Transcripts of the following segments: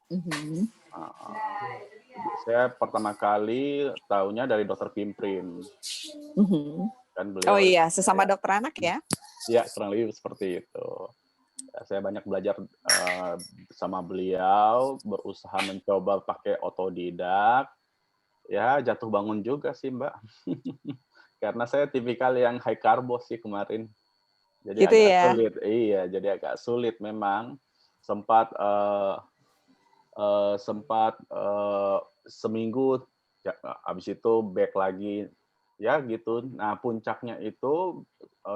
Mhm. Heeh. Saya pertama kali tahunya dari dokter Pimprin. Mhm. Kan Oh beliau iya, sesama dokter anak ya? ya kurang lebih seperti itu. Ya, saya banyak belajar sama beliau, berusaha mencoba pakai otodidak. Ya jatuh bangun juga sih, Mbak. Karena saya tipikal yang high karbo sih kemarin. Jadi Gitu agak ya? sulit iya, jadi agak sulit memang. Sempat, seminggu, ya habis itu back lagi, ya gitu. Nah puncaknya itu,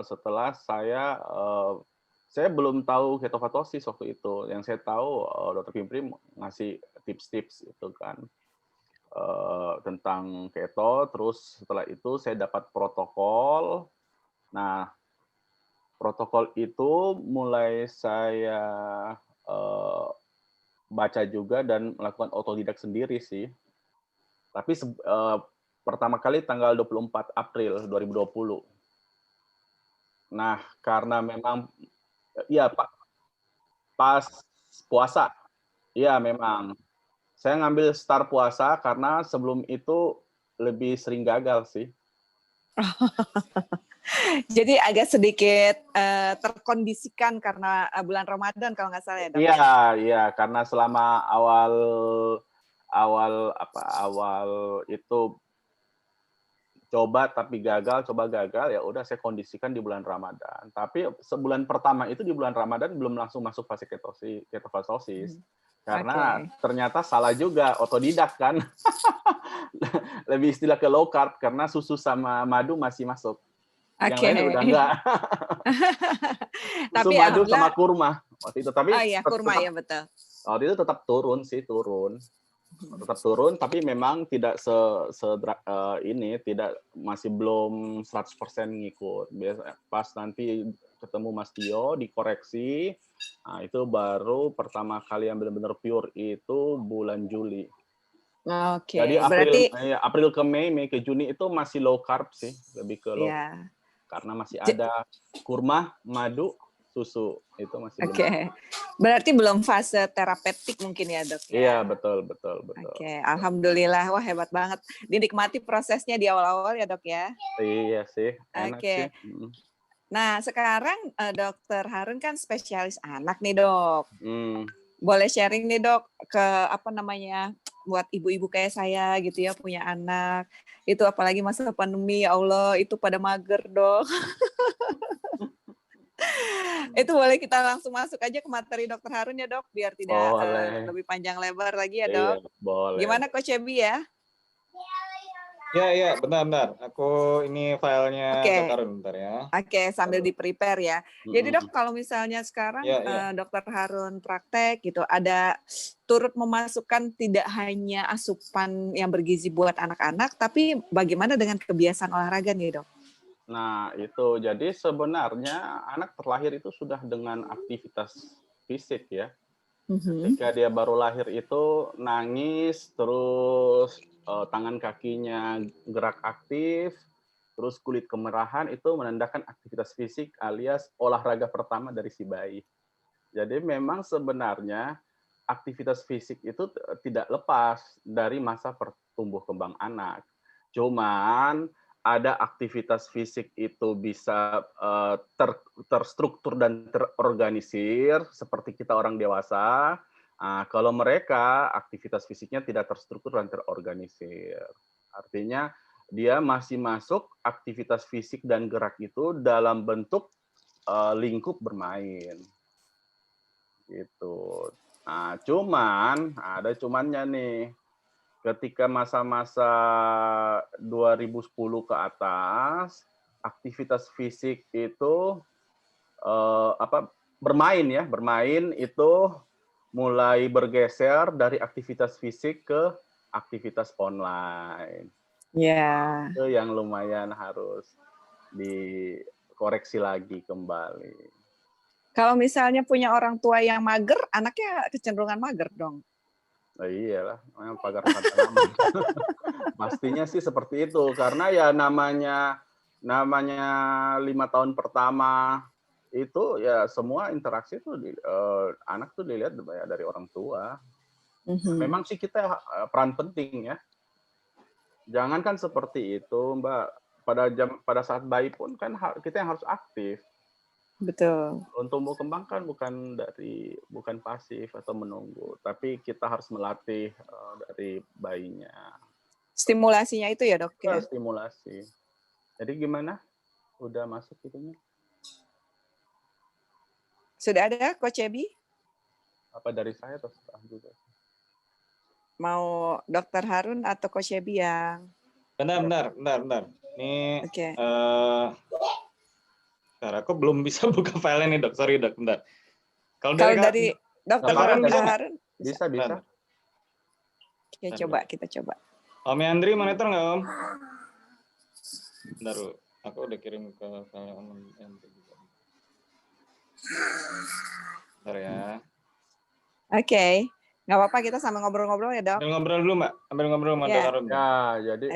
setelah saya belum tahu ketofastosis waktu itu. Yang saya tahu, dokter Pimpri ngasih tips-tips itu kan, tentang keto, terus setelah itu saya dapat protokol. Nah, protokol itu mulai saya, eee, baca juga dan melakukan otodidak sendiri sih. Tapi pertama kali tanggal 24 April 2020. Nah, karena memang iya, pas puasa. Iya, memang. Saya ngambil start puasa karena sebelum itu lebih sering gagal sih. Jadi agak sedikit, terkondisikan karena, bulan Ramadan kalau nggak salah ya, Dok, Iya ya? iya, karena selama awal awal itu coba gagal, ya udah saya kondisikan di bulan Ramadan. Tapi sebulan pertama itu di bulan Ramadan belum langsung masuk fase ketofastosis. Mhm. Karena Oke. ternyata salah juga, otodidak kan. Lebih istilah ke low carb karena susu sama madu masih masuk. Yang Oke. lain udah enggak. Susu, Tapi madu, sama alhamdulillah kurma waktu itu. Tapi oh iya, kurma tetap ya, betul. waktu itu tetap turun sih, turun. Mhm. Tetap turun, tapi memang tidak tidak masih belum 100% ngikut. Pas nanti ketemu Mas Tio, dikoreksi, nah itu baru pertama kali yang benar-benar pure itu bulan Juli. Jadi Oke, berarti April ke Mei, Mei ke Juni itu masih low carb sih, lebih ke low ya, karena masih je ada kurma, madu, susu, itu masih belum. oke. Berarti belum fase terapeutik mungkin ya, Dok, Iya, ya? betul betul betul. Oke, alhamdulillah. Wah, hebat banget. Dinikmati prosesnya di awal-awal ya, Dok, ya? Iya sih, enak sih, Oke. mhm. Nah, sekarang, Dokter Harun kan spesialis anak nih, Dok. Mmm. Boleh sharing nih, Dok, ke apa namanya, buat ibu-ibu kayak saya gitu ya, punya anak. Itu apalagi masa pandemi, ya Allah, itu pada mager, Dok. Itu boleh kita langsung masuk aja ke materi Dokter Harun ya, Dok, biar tidak, Boleh. lebih panjang lebar lagi ya, Iya, Dok. boleh Gimana boleh. Coach Ebi ya? Iya iya, bentar bentar, aku ini filenya Kak Oke. Karun bentar ya. Oke, sambil Aduh. di-prepare ya. Jadi Mhm. Dok, kalau misalnya sekarang, Iya iya. Dokter Harun praktek gitu, ada turut memasukkan tidak hanya asupan yang bergizi buat anak-anak, tapi bagaimana dengan kebiasaan olahraga nih, Dok? Nah, itu. Jadi sebenarnya anak terlahir itu sudah dengan aktivitas fisik ya. Mhm. Ketika dia baru lahir itu nangis, terus, tangan kakinya gerak aktif, terus kulit kemerahan, itu menandakan aktivitas fisik alias olahraga pertama dari si bayi. Jadi memang sebenarnya aktivitas fisik itu tidak lepas dari masa pertumbuh kembang anak. Cuman ada aktivitas fisik itu bisa, terstruktur dan terorganisir seperti kita orang dewasa. Kalau mereka aktivitas fisiknya tidak terstruktur dan terorganisir. Artinya dia masih masuk aktivitas fisik dan gerak itu dalam bentuk, lingkup bermain. Gitu. Nah, ada cumannya nih. Ketika masa-masa 2010 ke atas, aktivitas fisik itu, bermain itu mulai bergeser dari aktivitas fisik ke aktivitas online. Ya. Itu yang lumayan harus dikoreksi lagi kembali. Kalau misalnya punya orang tua yang mager, anaknya kecenderungan mager dong? Oh iyalah, memang pagar kata nama. Pastinya sih seperti itu, karena ya namanya 5 tahun pertama itu ya semua interaksi tuh anak tuh dilihat ya dari orang tua. Memang sih kita peran penting ya. Jangankan seperti itu, Mbak. Pada saat bayi pun kan kita yang harus aktif. Betul. Untuk tumbuh kembang kan bukan pasif atau menunggu, tapi kita harus melatih dari bayinya. Stimulasinya itu ya, Dok ya. Stimulasi. Jadi gimana? Udah masuk itunya? Sudah ada Coach Ebi? Apa dari saya atau setelah juga? Mau Dr. Harun atau Coach Ebi yang? Bentar. Ini Oke. Bentar, aku belum bisa buka file ini, Dok. Sorry, Dok. Bentar. Kalau dari Dr. Harun bisa. Oke, kita coba. Om Yandri monitor nggak, Om? Bentar, aku udah kirim ke file Om Yandri. Bentar ya. Oke. Nggak apa-apa, kita sama ngobrol-ngobrol ya, Dok. Ngobrol dulu, Mbak. Ambil ngobrol sama Dok Harun. Ya, jadi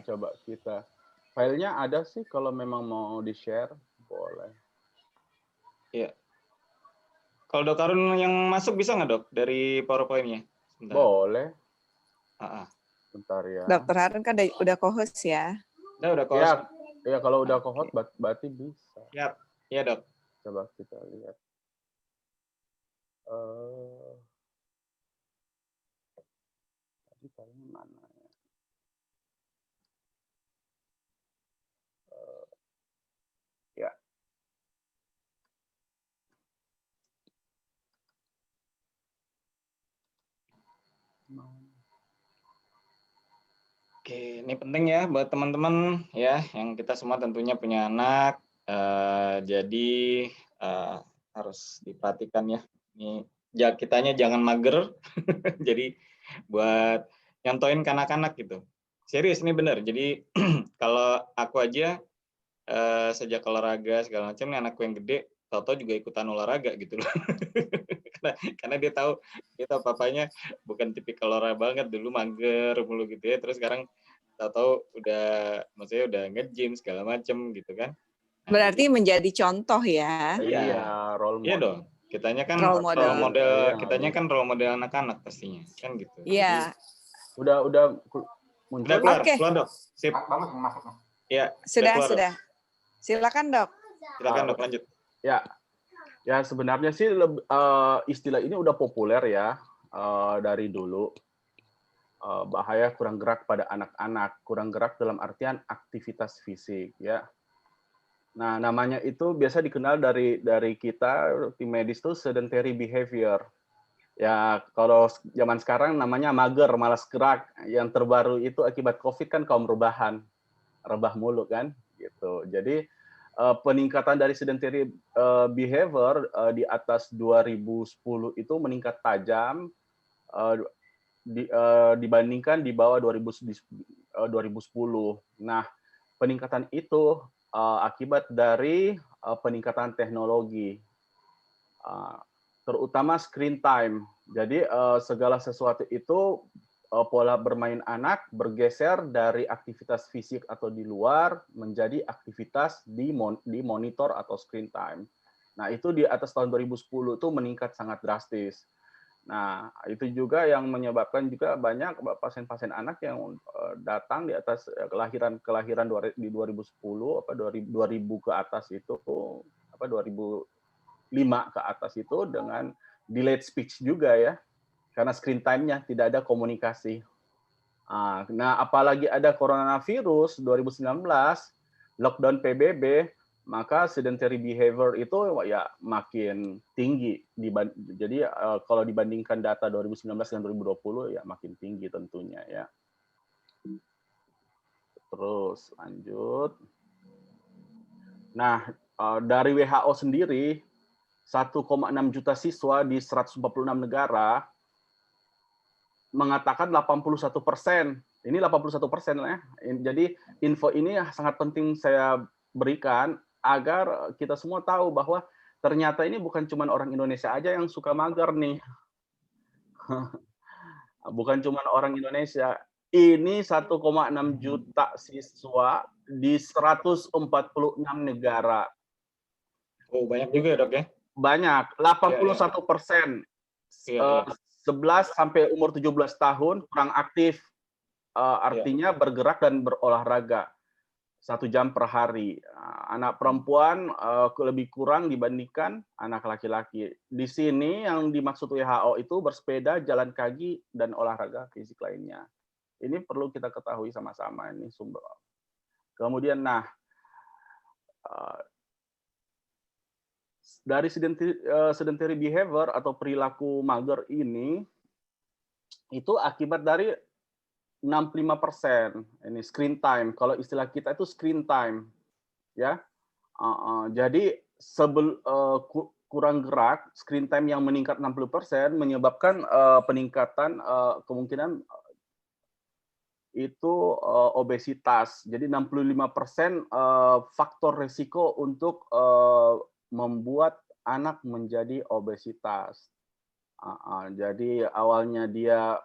coba kita. Filenya ada sih, kalau memang mau di-share, boleh. Iya. Kalau Dok Harun yang masuk bisa nggak, Dok? Dari PowerPoint-nya? Boleh. Bentar ya. Dr. Harun kan udah co-host ya? Udah co-host. Ya, kalau udah co-host berarti bisa. Iya, Dok. Coba kita lihat. Tadi filenya mana ya? Ya. Oke, ini penting ya buat teman-teman ya, yang kita semua tentunya punya anak, jadi harus diperhatikan ya. Ini kitanya jangan mager, jadi buat nyontoin ke anak-anak gitu. Serius ini benar. Jadi kalau aku aja sejak olahraga segala macam, nih anakku yang gede, tahu-tahu juga ikutan olahraga gitu loh. karena dia tahu papanya bukan tipikal olahraga banget, dulu mager mulu gitu ya, terus sekarang tahu-tahu maksudnya udah nge-gym segala macem gitu kan. Berarti menjadi contoh ya. Iya, role model. Iya dong. Kitanya kan role model. Kitanya kan role model anak-anak pastinya kan gitu. Iya. Udah muncul. Udah keluar Dok. Sip. Iya. Sudah. Silakan Dok. Silakan Dok, lanjut. Ya sebenarnya sih istilah ini udah populer ya dari dulu. Bahaya kurang gerak pada anak-anak, kurang gerak dalam artian aktivitas fisik ya. Nah, namanya itu biasa dikenal dari kita tim medis itu sedentary behavior. Ya, kalau zaman sekarang namanya mager, malas gerak. Yang terbaru itu akibat COVID kan kaum rebahan. Rebah mulu kan gitu. Jadi peningkatan dari sedentary behavior di atas 2010 itu meningkat tajam dibandingkan di bawah 2010. Nah, peningkatan itu akibat dari peningkatan teknologi, terutama screen time. Jadi segala sesuatu itu pola bermain anak bergeser dari aktivitas fisik atau di luar menjadi aktivitas di monitor atau screen time. Nah, itu di atas tahun 2010 itu meningkat sangat drastis. Nah, itu juga yang menyebabkan juga banyak pasien-pasien anak yang datang di atas kelahiran di 2010 apa 2000 ke atas itu 2005 ke atas itu dengan delayed speech juga ya. Karena screen time-nya tidak ada komunikasi. Nah, apalagi ada coronavirus 2019, lockdown PBB, maka sedentary behavior itu ya makin tinggi. Jadi kalau dibandingkan data 2019 dan 2020 ya makin tinggi tentunya ya. Terus lanjut. Nah, dari WHO sendiri 1,6 juta siswa di 146 negara mengatakan 81%. Ini 81% ya. Jadi info ini sangat penting saya berikan agar kita semua tahu bahwa ternyata ini bukan cuma orang Indonesia aja yang suka mager nih. Bukan cuma orang Indonesia. Ini 1,6 juta siswa di 146 negara. Oh, banyak juga ya Dok ya? Banyak, 81%. 11 sampai umur 17 tahun kurang aktif, artinya bergerak dan berolahraga 1 jam per hari. Anak perempuan lebih kurang dibandingkan anak laki-laki. Di sini yang dimaksud WHO itu bersepeda, jalan kaki, dan olahraga fisik lainnya. Ini perlu kita ketahui sama-sama ini sumber. Kemudian, dari sedentary behavior atau perilaku mager ini, itu akibat dari 65% ini screen time. Kalau istilah kita itu screen time, ya. Jadi kurang gerak, screen time yang meningkat 60% menyebabkan peningkatan kemungkinan itu obesitas. Jadi 65% faktor risiko untuk membuat anak menjadi obesitas. Jadi awalnya dia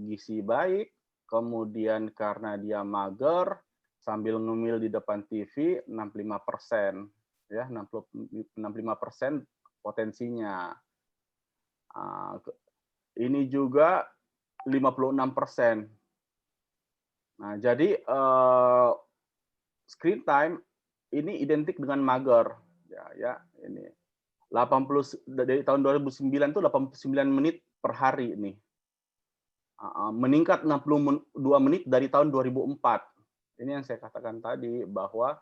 gizi baik, kemudian karena dia mager, sambil ngemil di depan TV, 65%. Ya, 65% potensinya. Ini juga 56%. Nah, jadi screen time ini identik dengan mager. Ya, ini 80 dari tahun 2009 itu 89 menit per hari ini. Meningkat 62 menit dari tahun 2004. Ini yang saya katakan tadi bahwa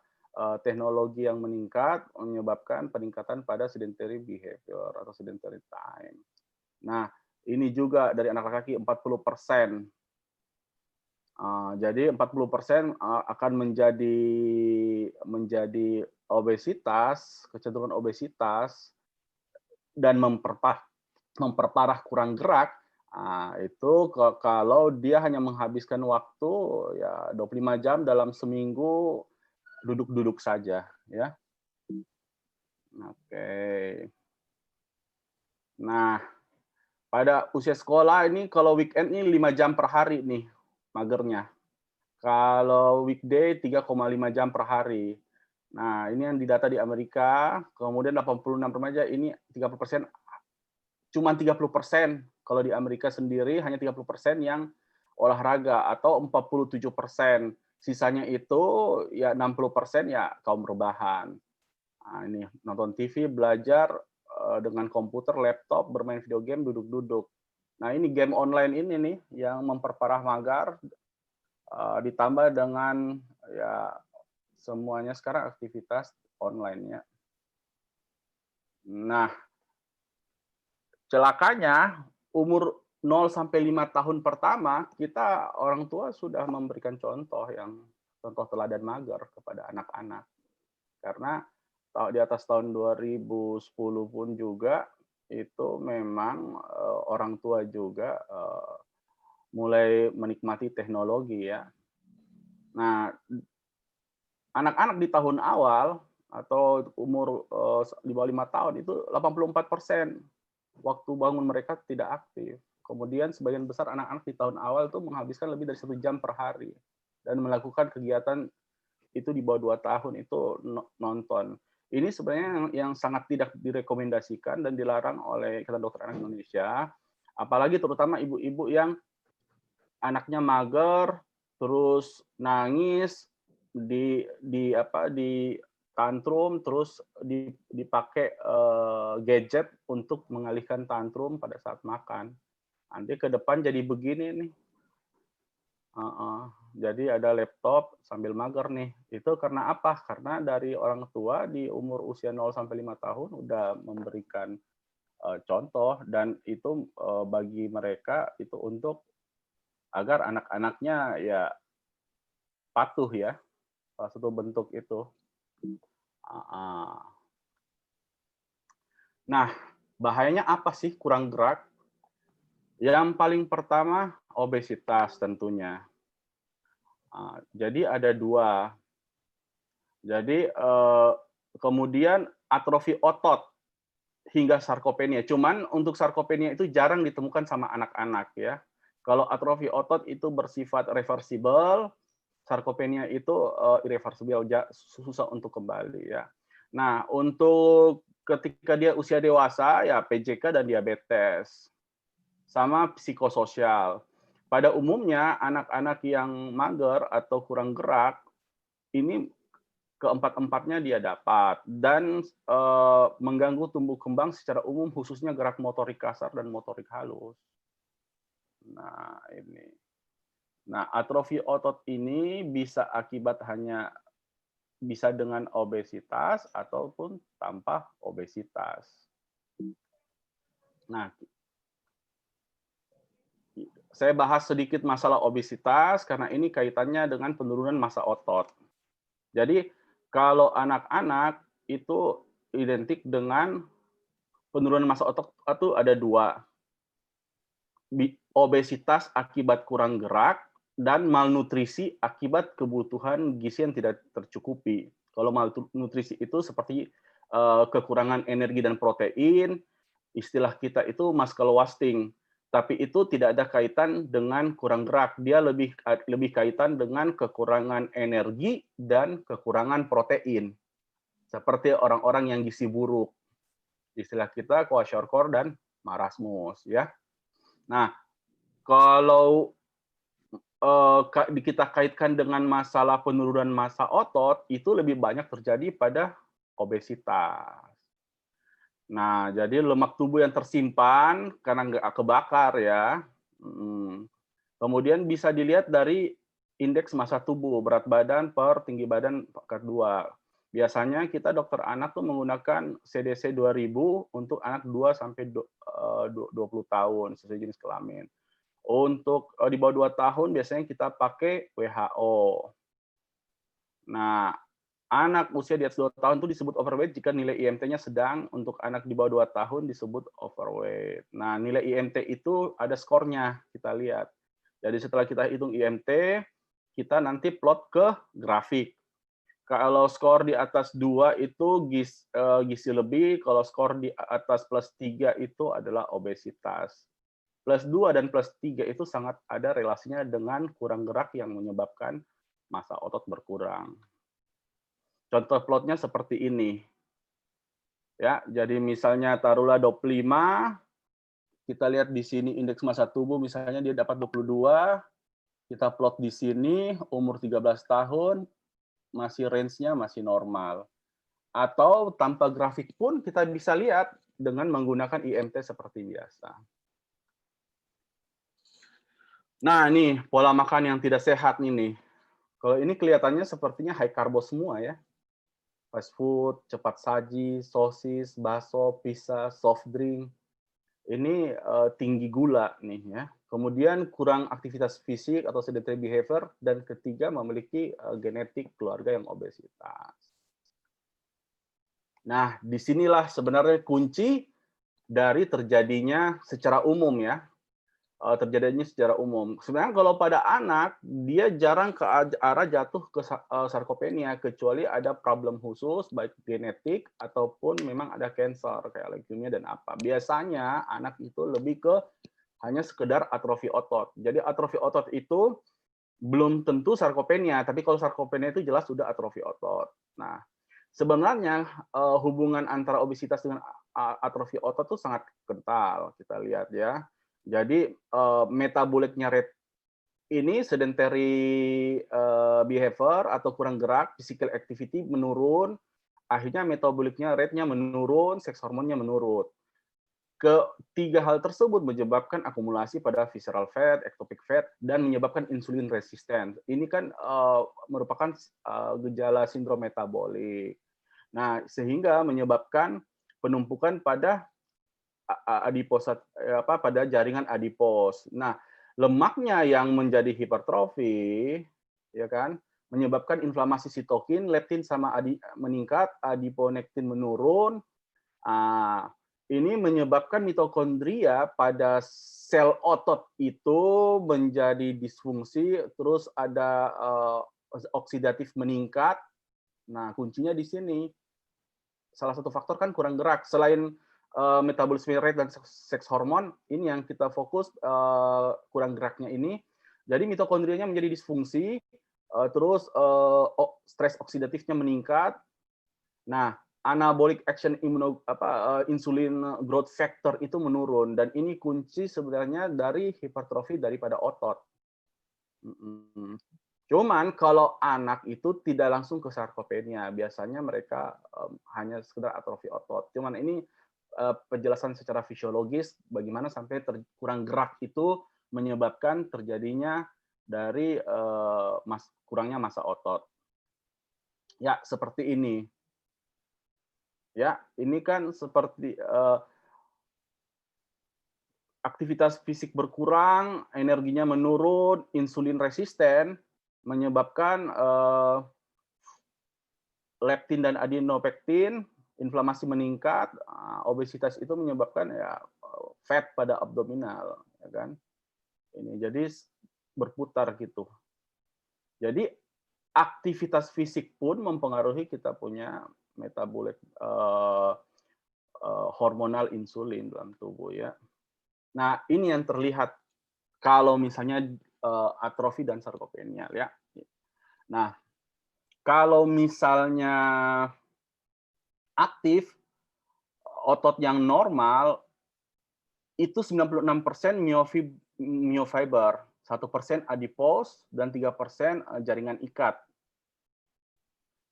teknologi yang meningkat menyebabkan peningkatan pada sedentary behavior atau sedentary time. Nah, ini juga dari anak laki-laki 40%. Jadi 40% akan menjadi obesitas, kecenderungan obesitas, dan memperparah kurang gerak. Itu kalau dia hanya menghabiskan waktu ya 25 jam dalam seminggu duduk-duduk saja, ya. Oke. Nah, pada usia sekolah ini kalau weekend ini 5 jam per hari nih magernya. Kalau weekday 3,5 jam per hari. Nah, ini yang didata di Amerika, kemudian 86 remaja ini 30%, cuma 30%. Kalau di Amerika sendiri hanya 30% yang olahraga atau 47%. Sisanya itu ya 60% ya kaum rebahan. Nah, ini nonton TV, belajar dengan komputer, laptop, bermain video game, duduk-duduk. Nah, ini game online ini nih yang memperparah mager, ditambah dengan ya semuanya sekarang aktivitas online-nya. Nah, celakanya umur 0 sampai 5 tahun pertama kita orang tua sudah memberikan contoh teladan mager kepada anak-anak. Karena di atas tahun 2010 pun juga itu memang orang tua juga mulai menikmati teknologi ya. Nah, anak-anak di tahun awal atau umur di bawah 5 tahun itu 84% waktu bangun mereka tidak aktif. Kemudian sebagian besar anak-anak di tahun awal itu menghabiskan lebih dari 1 jam per hari dan melakukan kegiatan itu di bawah 2 tahun itu nonton. Ini sebenarnya yang sangat tidak direkomendasikan dan dilarang oleh Ikatan Dokter Anak Indonesia, apalagi terutama ibu-ibu yang anaknya mager, terus nangis, di tantrum, terus dipakai gadget untuk mengalihkan tantrum pada saat makan. Nanti ke depan jadi begini nih. Jadi ada laptop sambil mager nih. Itu karena apa? Karena dari orang tua di umur usia 0 sampai 5 tahun udah memberikan contoh, dan itu bagi mereka itu untuk agar anak-anaknya ya patuh ya. Salah satu bentuk itu. Nah, bahayanya apa sih kurang gerak? Yang paling pertama, obesitas tentunya. Jadi ada 2. Jadi kemudian atrofi otot hingga sarkopenia. Cuman untuk sarkopenia itu jarang ditemukan sama anak-anak ya. Kalau atrofi otot itu bersifat reversibel, sarkopenia itu irreversibel, susah untuk kembali ya. Nah, untuk ketika dia usia dewasa ya PJK dan diabetes. sama psikososial. Pada umumnya anak-anak yang mager atau kurang gerak ini keempat-empatnya dia dapat dan mengganggu tumbuh kembang secara umum khususnya gerak motorik kasar dan motorik halus. Nah, ini. Nah, atrofi otot ini bisa bisa dengan obesitas ataupun tanpa obesitas. Nah, saya bahas sedikit masalah obesitas karena ini kaitannya dengan penurunan massa otot. Jadi, kalau anak-anak itu identik dengan penurunan massa otot itu ada dua. Obesitas akibat kurang gerak dan malnutrisi akibat kebutuhan gizi yang tidak tercukupi. Kalau malnutrisi itu seperti kekurangan energi dan protein, istilah kita itu muscle wasting. Tapi itu tidak ada kaitan dengan kurang gerak. Dia lebih kaitan dengan kekurangan energi dan kekurangan protein. Seperti orang-orang yang gizi buruk. Istilah kita kwashiorkor dan marasmus, ya. Nah, kalau kita kaitkan dengan masalah penurunan massa otot, itu lebih banyak terjadi pada obesitas. Nah, jadi lemak tubuh yang tersimpan karena nggak kebakar ya. Kemudian bisa dilihat dari indeks massa tubuh, berat badan per tinggi badan pangkat 2. Biasanya kita dokter anak tuh menggunakan CDC 2000 untuk anak 2 sampai 20 tahun sesuai jenis kelamin. Untuk di bawah 2 tahun biasanya kita pakai WHO. Nah, anak usia di atas 2 tahun itu disebut overweight jika nilai IMT-nya sedang, untuk anak di bawah 2 tahun disebut overweight. Nah, nilai IMT itu ada skornya, kita lihat. Jadi setelah kita hitung IMT, kita nanti plot ke grafik. Kalau skor di atas 2 itu gizi lebih, kalau skor di atas plus 3 itu adalah obesitas. Plus 2 dan plus 3 itu sangat ada relasinya dengan kurang gerak yang menyebabkan massa otot berkurang. Contoh plotnya seperti ini. Ya, jadi misalnya taruhlah 25, kita lihat di sini indeks massa tubuh misalnya dia dapat 22, kita plot di sini umur 13 tahun masih range-nya masih normal. Atau tanpa grafik pun kita bisa lihat dengan menggunakan IMT seperti biasa. Nah, nih pola makan yang tidak sehat ini. Kalau ini kelihatannya sepertinya high karbo semua ya. Fast food, cepat saji, sosis, bakso, pizza, soft drink. Ini tinggi gula nih ya. Kemudian kurang aktivitas fisik atau sedentary behavior, dan ketiga memiliki genetik keluarga yang obesitas. Nah, disinilah sebenarnya kunci dari terjadinya secara umum ya. Terjadinya secara umum. Sebenarnya kalau pada anak, dia jarang ke arah jatuh ke sarkopenia, kecuali ada problem khusus, baik genetik ataupun memang ada cancer, kayak leukemia dan apa. Biasanya anak itu lebih ke hanya sekedar atrofi otot. Jadi atrofi otot itu belum tentu sarkopenia, tapi kalau sarkopenia itu jelas sudah atrofi otot. Nah, sebenarnya hubungan antara obesitas dengan atrofi otot itu sangat kental, kita lihat ya. Jadi metaboliknya rate ini sedentary behavior atau kurang gerak, physical activity menurun, akhirnya metaboliknya rate-nya menurun, seks hormonnya menurun. Ketiga hal tersebut menyebabkan akumulasi pada visceral fat, ectopic fat, dan menyebabkan insulin resisten. Ini kan merupakan gejala sindrom metabolik. Nah, sehingga menyebabkan penumpukan pada adiposat pada jaringan adipos. Nah, lemaknya yang menjadi hipertrofi, ya kan, menyebabkan inflamasi sitokin, leptin sama meningkat, adiponektin menurun. Ini menyebabkan mitokondria pada sel otot itu menjadi disfungsi, terus ada oksidatif meningkat. Nah, kuncinya di sini. Salah satu faktor kan kurang gerak. Selain metabolisme rate dan seks hormon, ini yang kita fokus kurang geraknya ini. Jadi mitokondrianya menjadi disfungsi, terus stres oksidatifnya meningkat. Nah, anabolic action insulin growth factor itu menurun, dan ini kunci sebenarnya dari hipertrofi daripada otot. Cuman kalau anak itu tidak langsung ke sarkopenia, biasanya mereka hanya sekedar atrofi otot. Cuman ini penjelasan secara fisiologis bagaimana sampai kurang gerak itu menyebabkan terjadinya dari kurangnya massa otot. Ya, seperti ini. Ya, ini kan seperti aktivitas fisik berkurang, energinya menurun, insulin resisten, menyebabkan leptin dan adenopektin, inflamasi meningkat, obesitas itu menyebabkan ya fat pada abdominal, ya kan? Ini jadi berputar gitu. Jadi aktivitas fisik pun mempengaruhi kita punya metabolit hormonal insulin dalam tubuh ya. Nah, ini yang terlihat kalau misalnya atrofi dan sarkopenia ya. Nah, kalau misalnya aktif, otot yang normal itu 96% myofiber, 1% adipose, dan 3% jaringan ikat.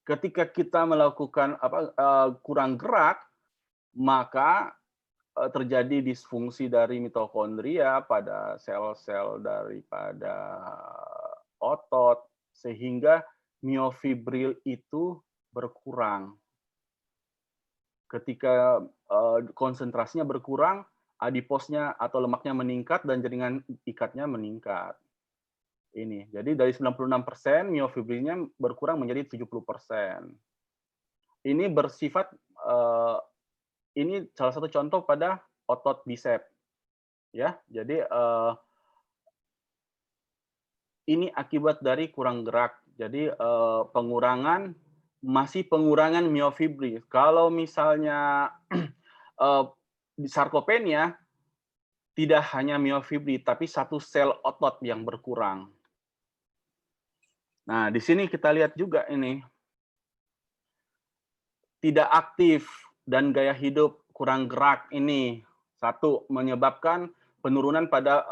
Ketika kita melakukan kurang gerak, maka terjadi disfungsi dari mitokondria pada sel-sel daripada otot, sehingga myofibril itu berkurang. Ketika konsentrasinya berkurang, adiposnya atau lemaknya meningkat dan jaringan ikatnya meningkat. Ini. Jadi dari 96% miofibrilnya berkurang menjadi 70%. Ini bersifat ini salah satu contoh pada otot bisep. Ya, jadi ini akibat dari kurang gerak. Jadi pengurangan myofibril. Kalau misalnya di sarkopenia tidak hanya myofibril, tapi satu sel otot yang berkurang. Nah, di sini kita lihat juga ini tidak aktif dan gaya hidup kurang gerak ini satu menyebabkan penurunan pada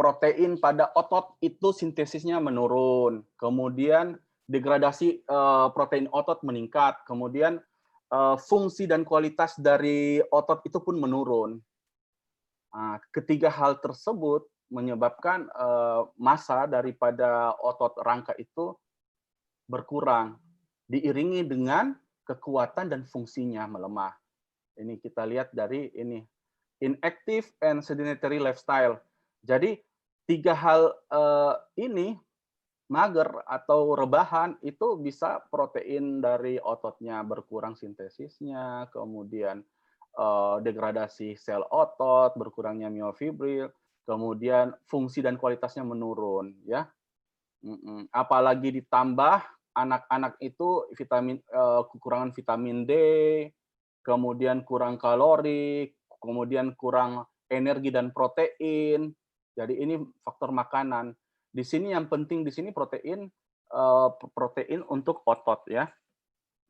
protein pada otot itu sintesisnya menurun, kemudian degradasi protein otot meningkat, kemudian fungsi dan kualitas dari otot itu pun menurun. Nah, ketiga hal tersebut menyebabkan massa daripada otot rangka itu berkurang, diiringi dengan kekuatan dan fungsinya melemah. Ini kita lihat dari ini, inactive and sedentary lifestyle. Jadi tiga hal ini, mager atau rebahan, itu bisa protein dari ototnya berkurang sintesisnya, kemudian degradasi sel otot, berkurangnya myofibril, kemudian fungsi dan kualitasnya menurun, ya. Apalagi ditambah anak-anak itu kekurangan vitamin D, kemudian kurang kalori, kemudian kurang energi dan protein. Jadi ini faktor makanan. Di sini yang penting di sini protein untuk otot ya.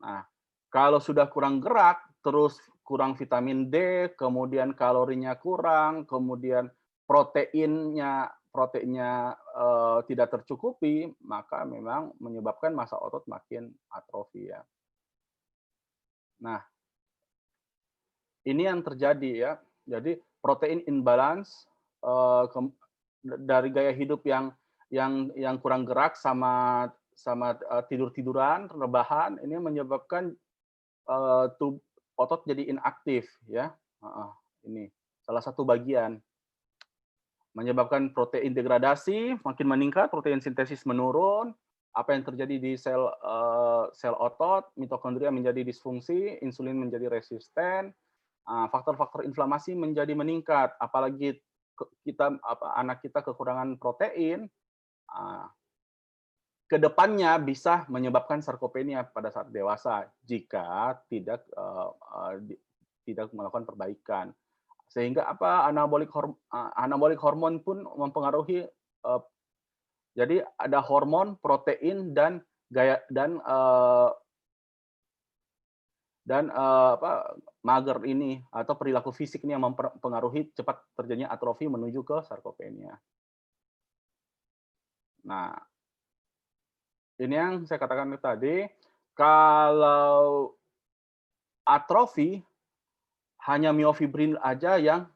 Nah, kalau sudah kurang gerak, terus kurang vitamin D, kemudian kalorinya kurang, kemudian proteinnya tidak tercukupi, maka memang menyebabkan massa otot makin atrofi ya. Nah, ini yang terjadi ya. Jadi protein imbalance dari gaya hidup yang kurang gerak sama tidur-tiduran, rebahan, ini menyebabkan otot jadi inaktif ya. Ini salah satu bagian. Menyebabkan protein degradasi makin meningkat, protein sintesis menurun, apa yang terjadi di sel otot, mitokondria menjadi disfungsi, insulin menjadi resisten, faktor-faktor inflamasi menjadi meningkat, apalagi anak kita kekurangan protein, ke depannya bisa menyebabkan sarkopenia pada saat dewasa jika tidak melakukan perbaikan. Sehingga anabolic hormon pun mempengaruhi. Jadi ada hormon, protein, dan dan mager ini atau perilaku fisik ini yang mempengaruhi cepat terjadinya atrofi menuju ke sarkopenia. Nah, ini yang saya katakan tadi, kalau atrofi hanya miofibril aja yang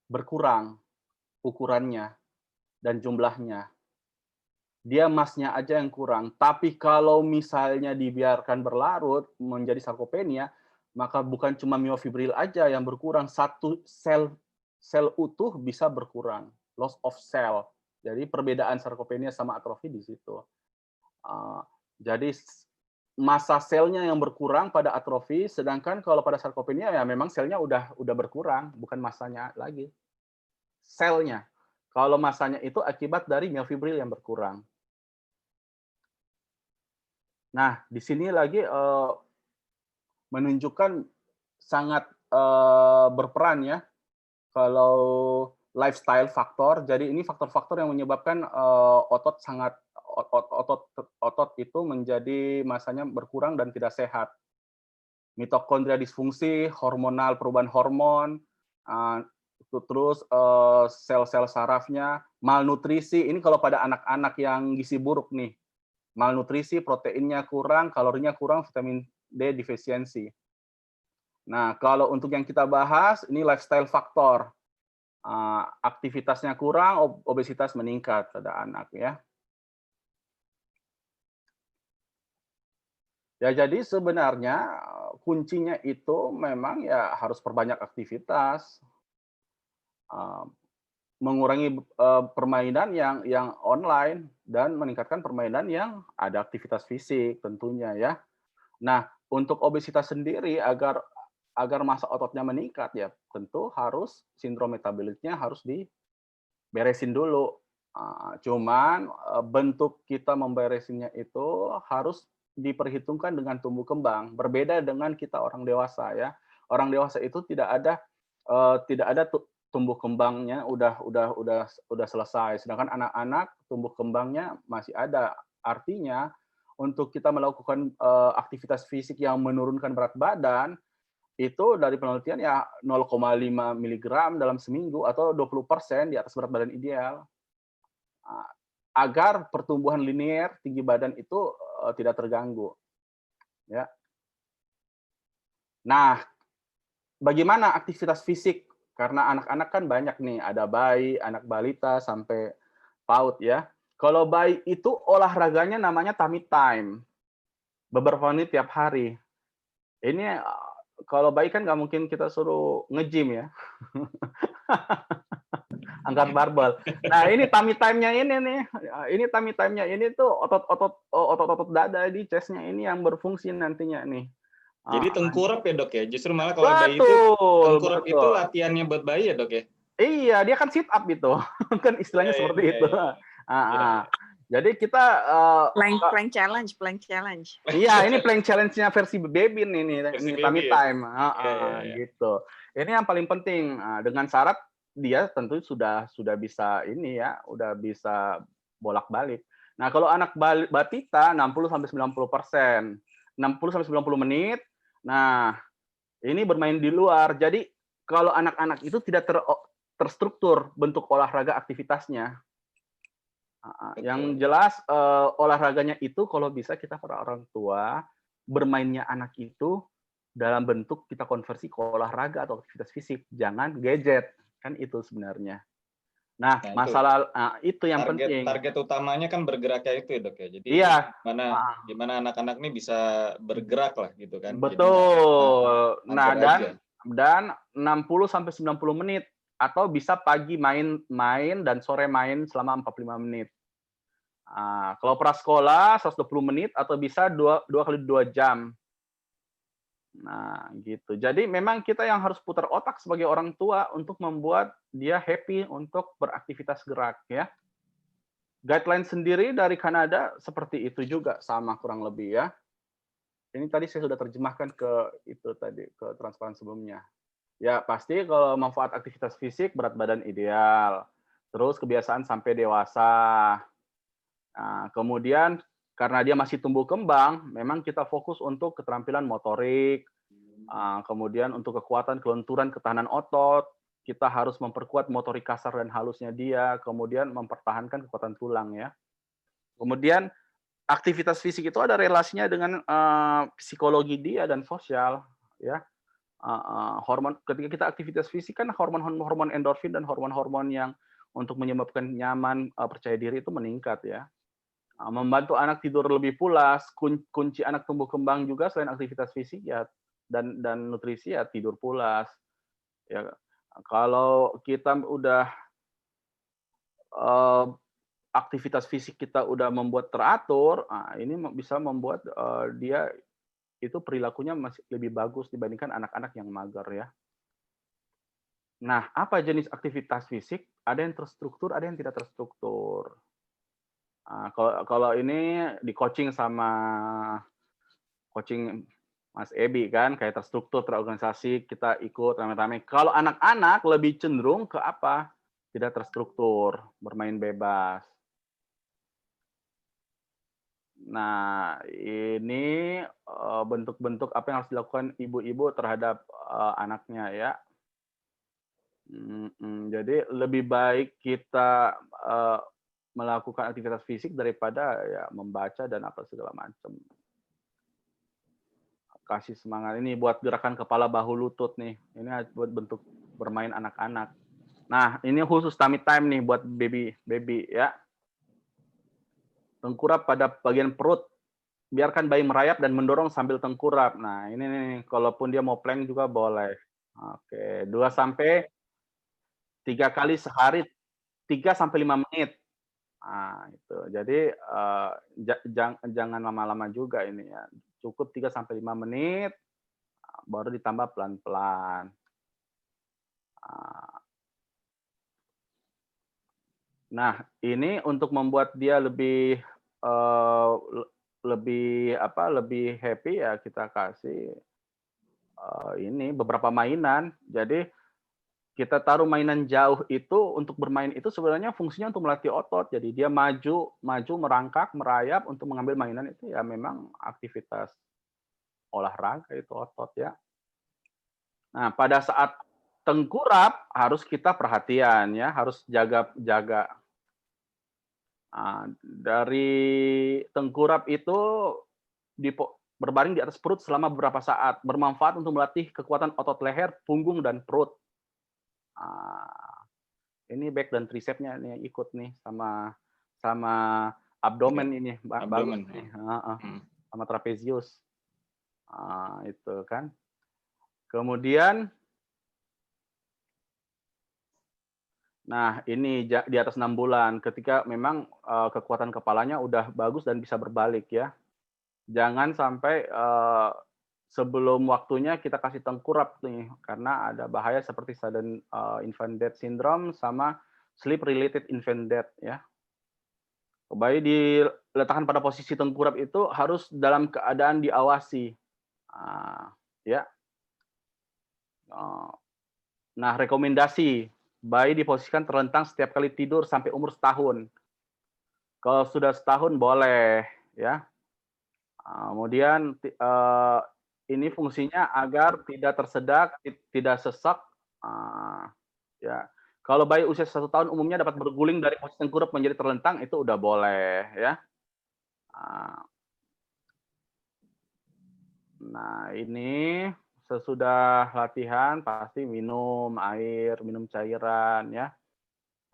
berkurang ukurannya dan jumlahnya. Dia masnya aja yang kurang. Tapi kalau misalnya dibiarkan berlarut menjadi sarkopenia, maka bukan cuma miofibril aja yang berkurang, satu sel utuh bisa berkurang, loss of cell. Jadi perbedaan sarkopenia sama atrofi di situ. Jadi massa selnya yang berkurang pada atrofi, sedangkan kalau pada sarkopenia ya memang selnya udah berkurang, bukan massanya lagi. Selnya. Kalau massanya itu akibat dari miofibril yang berkurang. Nah, di sini lagi menunjukkan sangat berperan ya kalau lifestyle faktor. Jadi ini faktor-faktor yang menyebabkan otot itu menjadi masanya berkurang dan tidak sehat. Mitokondria disfungsi, hormonal, perubahan hormon, terus sel-sel sarafnya, malnutrisi. Ini kalau pada anak-anak yang gizi buruk nih. Malnutrisi, proteinnya kurang, kalorinya kurang, vitamin D defisiensi. Nah, kalau untuk yang kita bahas, ini lifestyle faktor. Aktivitasnya kurang, obesitas meningkat pada anak ya. Ya, jadi sebenarnya kuncinya itu memang ya harus perbanyak aktivitas, mengurangi permainan yang online dan meningkatkan permainan yang ada aktivitas fisik tentunya ya. Nah, untuk obesitas sendiri agar massa ototnya meningkat ya tentu harus sindrom metaboliknya harus diberesin dulu. Cuman bentuk kita memberesinnya itu harus diperhitungkan dengan tumbuh kembang. Berbeda dengan kita orang dewasa ya. Orang dewasa itu tidak ada tumbuh kembangnya udah selesai. Sedangkan anak-anak tumbuh kembangnya masih ada. Artinya untuk kita melakukan aktivitas fisik yang menurunkan berat badan itu dari penelitian ya 0,5 mg dalam seminggu atau 20% di atas berat badan ideal. Agar pertumbuhan linear tinggi badan itu tidak terganggu. Ya. Nah, bagaimana aktivitas fisik? Karena anak-anak kan banyak nih, ada bayi, anak balita, sampai PAUD ya. Kalau bayi itu olahraganya namanya tummy time. Beberapa menit tiap hari. Ini kalau bayi kan nggak mungkin kita suruh nge-gym ya. Angkat barbel. Nah, ini tummy time-nya ini nih. Ini tummy time-nya ini tuh otot-otot dada di chest-nya ini yang berfungsi nantinya nih. Jadi tengkurap ya dok ya? Justru malah kalau bayi itu tengkurap itu latihannya buat bayi ya dok ya? Iya, dia kan sit up gitu. Kan istilahnya seperti itu. Jadi kita plank challenge. Iya, ini plank challenge-nya versi baby ini tummy time. Gitu. Ini yang paling penting. Dengan syarat dia tentu sudah bisa ini ya, udah bisa bolak-balik. Nah, kalau anak batita 60-90%. 60-90 menit. Nah, ini bermain di luar. Jadi kalau anak-anak itu tidak terstruktur bentuk olahraga aktivitasnya. Yang jelas olahraganya itu kalau bisa kita para orang tua bermainnya anak itu dalam bentuk kita konversi ke olahraga atau aktivitas fisik, jangan gadget. Kan itu sebenarnya. Nah, masalah itu yang penting. Target utamanya kan bergeraknya itu ya dok ya. Jadi gimana anak-anak ini bisa bergerak lah gitu kan. Betul. Nah, dan 60-90 menit atau bisa pagi main dan sore main selama 45 menit. Kalau prasekolah 120 menit atau bisa 2 kali 2 jam. Nah, gitu. Jadi memang kita yang harus putar otak sebagai orang tua untuk membuat dia happy untuk beraktivitas gerak ya. Guideline sendiri dari Kanada seperti itu juga, sama kurang lebih ya. Ini tadi saya sudah terjemahkan ke itu tadi, ke transparan sebelumnya. Ya, pasti kalau manfaat aktivitas fisik berat badan ideal. Terus kebiasaan sampai dewasa. Nah, kemudian karena dia masih tumbuh kembang, memang kita fokus untuk keterampilan motorik, kemudian untuk kekuatan, kelenturan, ketahanan otot, kita harus memperkuat motorik kasar dan halusnya dia, kemudian mempertahankan kekuatan tulang ya. Kemudian aktivitas fisik itu ada relasinya dengan psikologi dia dan sosial ya. Hormon ketika kita aktivitas fisik kan hormon endorfin dan hormon-hormon yang untuk menyebabkan nyaman, percaya diri itu meningkat ya. Membantu anak tidur lebih pulas, kunci anak tumbuh kembang juga selain aktivitas fisik ya dan nutrisi ya tidur pulas. Ya, kalau kita udah aktivitas fisik kita udah membuat teratur, ini bisa membuat dia itu perilakunya masih lebih bagus dibandingkan anak-anak yang mager ya. Nah, apa jenis aktivitas fisik? Ada yang terstruktur, ada yang tidak terstruktur. Kalau ini di coaching sama coaching Mas Ebi kan, kayak terstruktur, terorganisasi, kita ikut rame-rame. Kalau anak-anak lebih cenderung ke apa? Tidak terstruktur, bermain bebas. Nah, ini bentuk-bentuk apa yang harus dilakukan ibu-ibu terhadap anaknya ya. Jadi lebih baik kita melakukan aktivitas fisik daripada ya membaca dan apa segala macam. Kasih semangat ini buat gerakan kepala, bahu, lutut nih. Ini buat bentuk bermain anak-anak. Nah, ini khusus tummy time nih buat baby ya. Tengkurap pada bagian perut. Biarkan bayi merayap dan mendorong sambil tengkurap. Nah, ini nih, kalaupun dia mau plank juga boleh. Oke, 2 sampai 3 kali sehari, 3 sampai 5 menit. Nah, itu. Jadi jangan lama-lama juga ini ya. Cukup 3 sampai 5 menit, baru ditambah pelan-pelan. Nah, ini untuk membuat dia lebih lebih happy ya kita kasih ini beberapa mainan. Jadi kita taruh mainan jauh itu untuk bermain itu sebenarnya fungsinya untuk melatih otot. Jadi dia maju, merangkak, merayap untuk mengambil mainan itu ya memang aktivitas olahraga itu otot ya. Nah, pada saat tengkurap harus kita perhatian ya, harus jaga. Dari tengkurap itu berbaring di atas perut selama beberapa saat, bermanfaat untuk melatih kekuatan otot leher, punggung, dan perut. Ini back dan tricepsnya nih ikut nih sama abdomen ini bagus nih, sama trapezius. Itu kan. Kemudian, nah ini di atas 6 bulan, ketika memang kekuatan kepalanya udah bagus dan bisa berbalik ya. Jangan sampai sebelum waktunya kita kasih tengkurap nih, karena ada bahaya seperti sudden infant death syndrome sama sleep related infant death ya. Bayi diletakkan pada posisi tengkurap itu harus dalam keadaan diawasi. Ya. Nah, rekomendasi bayi diposisikan terlentang setiap kali tidur sampai umur setahun. Kalau sudah setahun boleh ya. Kemudian ini fungsinya agar tidak tersedak, tidak sesak. Ya, kalau bayi usia 1 tahun umumnya dapat berguling dari posisi tengkurap menjadi terlentang itu udah boleh ya. Nah ini sesudah latihan pasti minum air, minum cairan ya.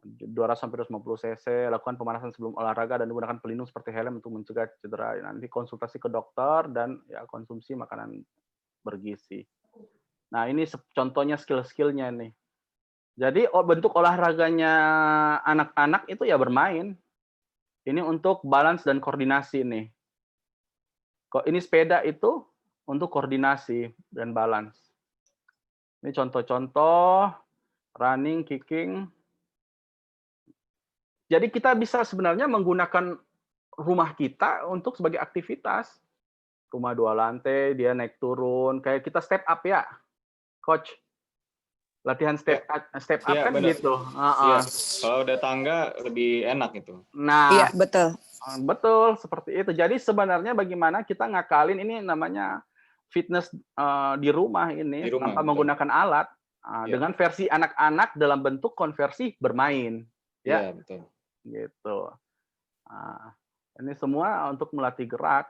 200 sampai 250 cc, lakukan pemanasan sebelum olahraga dan gunakan pelindung seperti helm untuk mencegah cedera. Nanti konsultasi ke dokter dan ya konsumsi makanan bergizi. Nah, ini contohnya skill-skillnya nih. Jadi bentuk olahraganya anak-anak itu ya bermain. Ini untuk balance dan koordinasi nih. Kok ini sepeda itu untuk koordinasi dan balance. Ini contoh-contoh running, kicking. Jadi kita bisa sebenarnya menggunakan rumah kita untuk sebagai aktivitas. Rumah 2 lantai, dia naik turun, kayak kita step up ya, coach. Latihan step up kan bener. gitu. Iya. Kalau udah tangga lebih enak itu. Nah, Iya, betul. Betul, seperti itu. Jadi sebenarnya bagaimana kita ngakalin ini namanya fitness di rumah Di ini rumah, tanpa betul. menggunakan alat Iya, dengan versi anak-anak dalam bentuk konversi bermain, ya iya betul. gitu. Nah, ini semua untuk melatih gerak.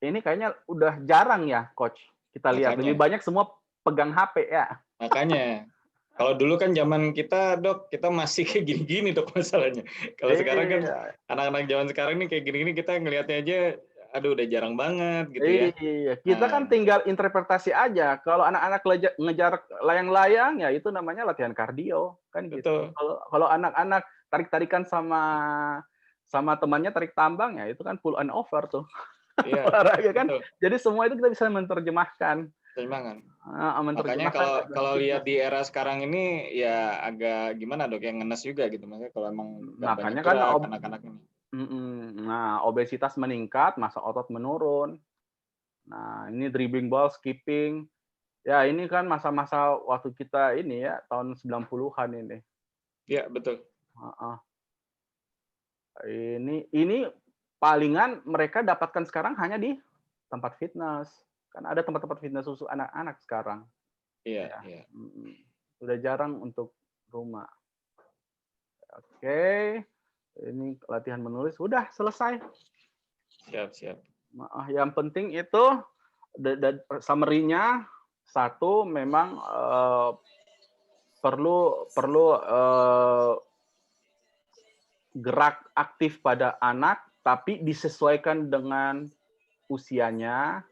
Ini kayaknya udah jarang ya, Coach. Kita lihat lebih Makanya, banyak semua pegang HP ya. makanya. Kalau dulu kan zaman kita, Dok, kita masih kayak gini-gini, Dok, masalahnya. Kalau sekarang kan Iya, anak-anak zaman sekarang ini kayak gini-gini, kita ngelihatnya aja, aduh udah jarang banget gitu ya. iya. Kita Nah, kan tinggal interpretasi aja. Kalau anak-anak ngejar layang-layang ya itu namanya latihan kardio kan gitu. betul. Kalau anak-anak tarik-tarikan sama sama temannya tarik tambang ya itu kan pull and over tuh Iya, olahraga kan. betul. Jadi semua itu kita bisa menerjemahkan, Pertimbangan. Makanya menerjemahkan kalau ke dalam kalau lihat fitness. di era sekarang ini ya agak gimana, Dok, yang ngenes juga gitu. Maksudnya kalau emang nggak banyak Makanya kan gerak anak-anak ini. nah obesitas meningkat, massa otot menurun. Nah, ini dribbling ball, skipping. Ya, ini kan masa-masa waktu kita ini ya, tahun 90-an ini. Iya, betul. Heeh. Ini palingan mereka dapatkan sekarang hanya di tempat fitness. Kan ada tempat-tempat fitness khusus anak-anak sekarang, Iya, ya. iya. Udah jarang untuk rumah. Oke, ini latihan menulis udah selesai. Siap, siap. Yang penting itu summary-nya satu memang perlu gerak aktif pada anak, tapi disesuaikan dengan usianya,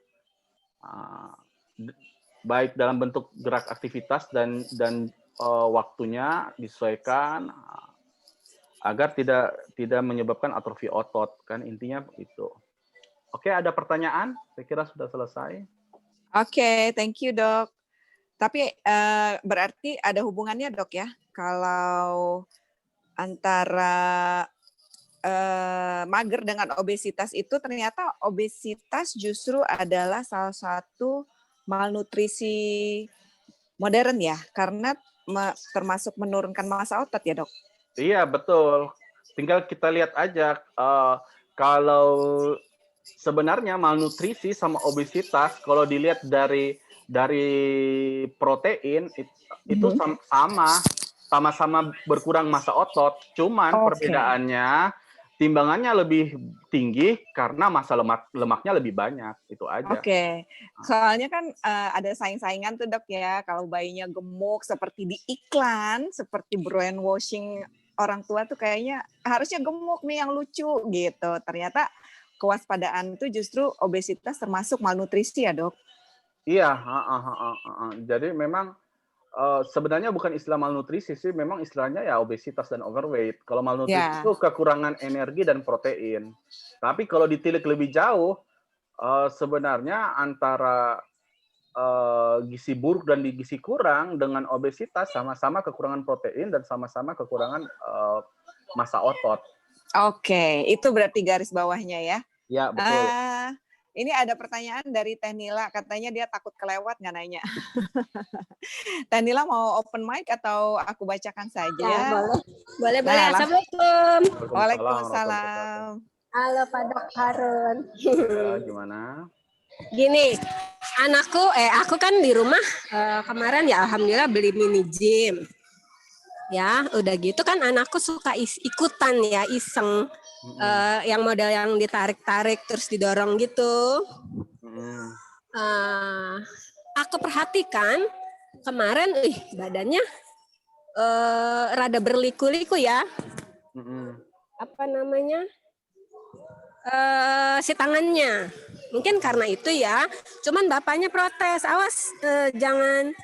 baik dalam bentuk gerak aktivitas dan waktunya disesuaikan agar tidak menyebabkan atrofi otot kan intinya itu. Oke, ada pertanyaan? Saya kira sudah selesai. Oke, thank you Dok. Tapi berarti ada hubungannya Dok ya, kalau antara mager dengan obesitas itu ternyata obesitas justru adalah salah satu malnutrisi modern ya, karena termasuk menurunkan massa otot ya Dok? Iya, betul. Tinggal kita lihat aja, kalau sebenarnya malnutrisi sama obesitas kalau dilihat dari protein itu sama-sama berkurang massa otot, cuman perbedaannya timbangannya lebih tinggi karena massa lemaknya lebih banyak, itu aja. Oke. Soalnya kan ada saing-saingan tuh Dok ya, kalau bayinya gemuk seperti di iklan, seperti brainwashing orang tua tuh kayaknya harusnya gemuk nih yang lucu gitu. Ternyata kewaspadaan itu justru obesitas termasuk malnutrisi ya Dok? Iya, jadi memang sebenarnya bukan istilah malnutrisi sih, memang istilahnya ya obesitas dan overweight. Kalau malnutrisi itu kekurangan energi dan protein. Tapi kalau ditilik lebih jauh, sebenarnya antara gizi buruk dan gizi kurang dengan obesitas sama-sama kekurangan protein dan sama-sama kekurangan massa otot. Oke, itu berarti garis bawahnya ya? Ya, betul. Ini ada pertanyaan dari Teh Nila, katanya dia takut kelewat nggak nanya. Teh Nila mau open mic atau aku bacakan saja? Ya, boleh. Assalamualaikum. Waalaikumsalam. Halo Pak Dok Harun. Ya, gimana? Gini, aku kan di rumah kemarin ya alhamdulillah beli mini gym. Ya, udah gitu kan anakku suka ikutan ya, iseng. Yang model yang ditarik-tarik terus didorong gitu. Aku perhatikan kemarin badannya rada berliku-liku ya. Apa namanya? Si tangannya. Mungkin karena itu ya. Cuman bapaknya protes, awas jangan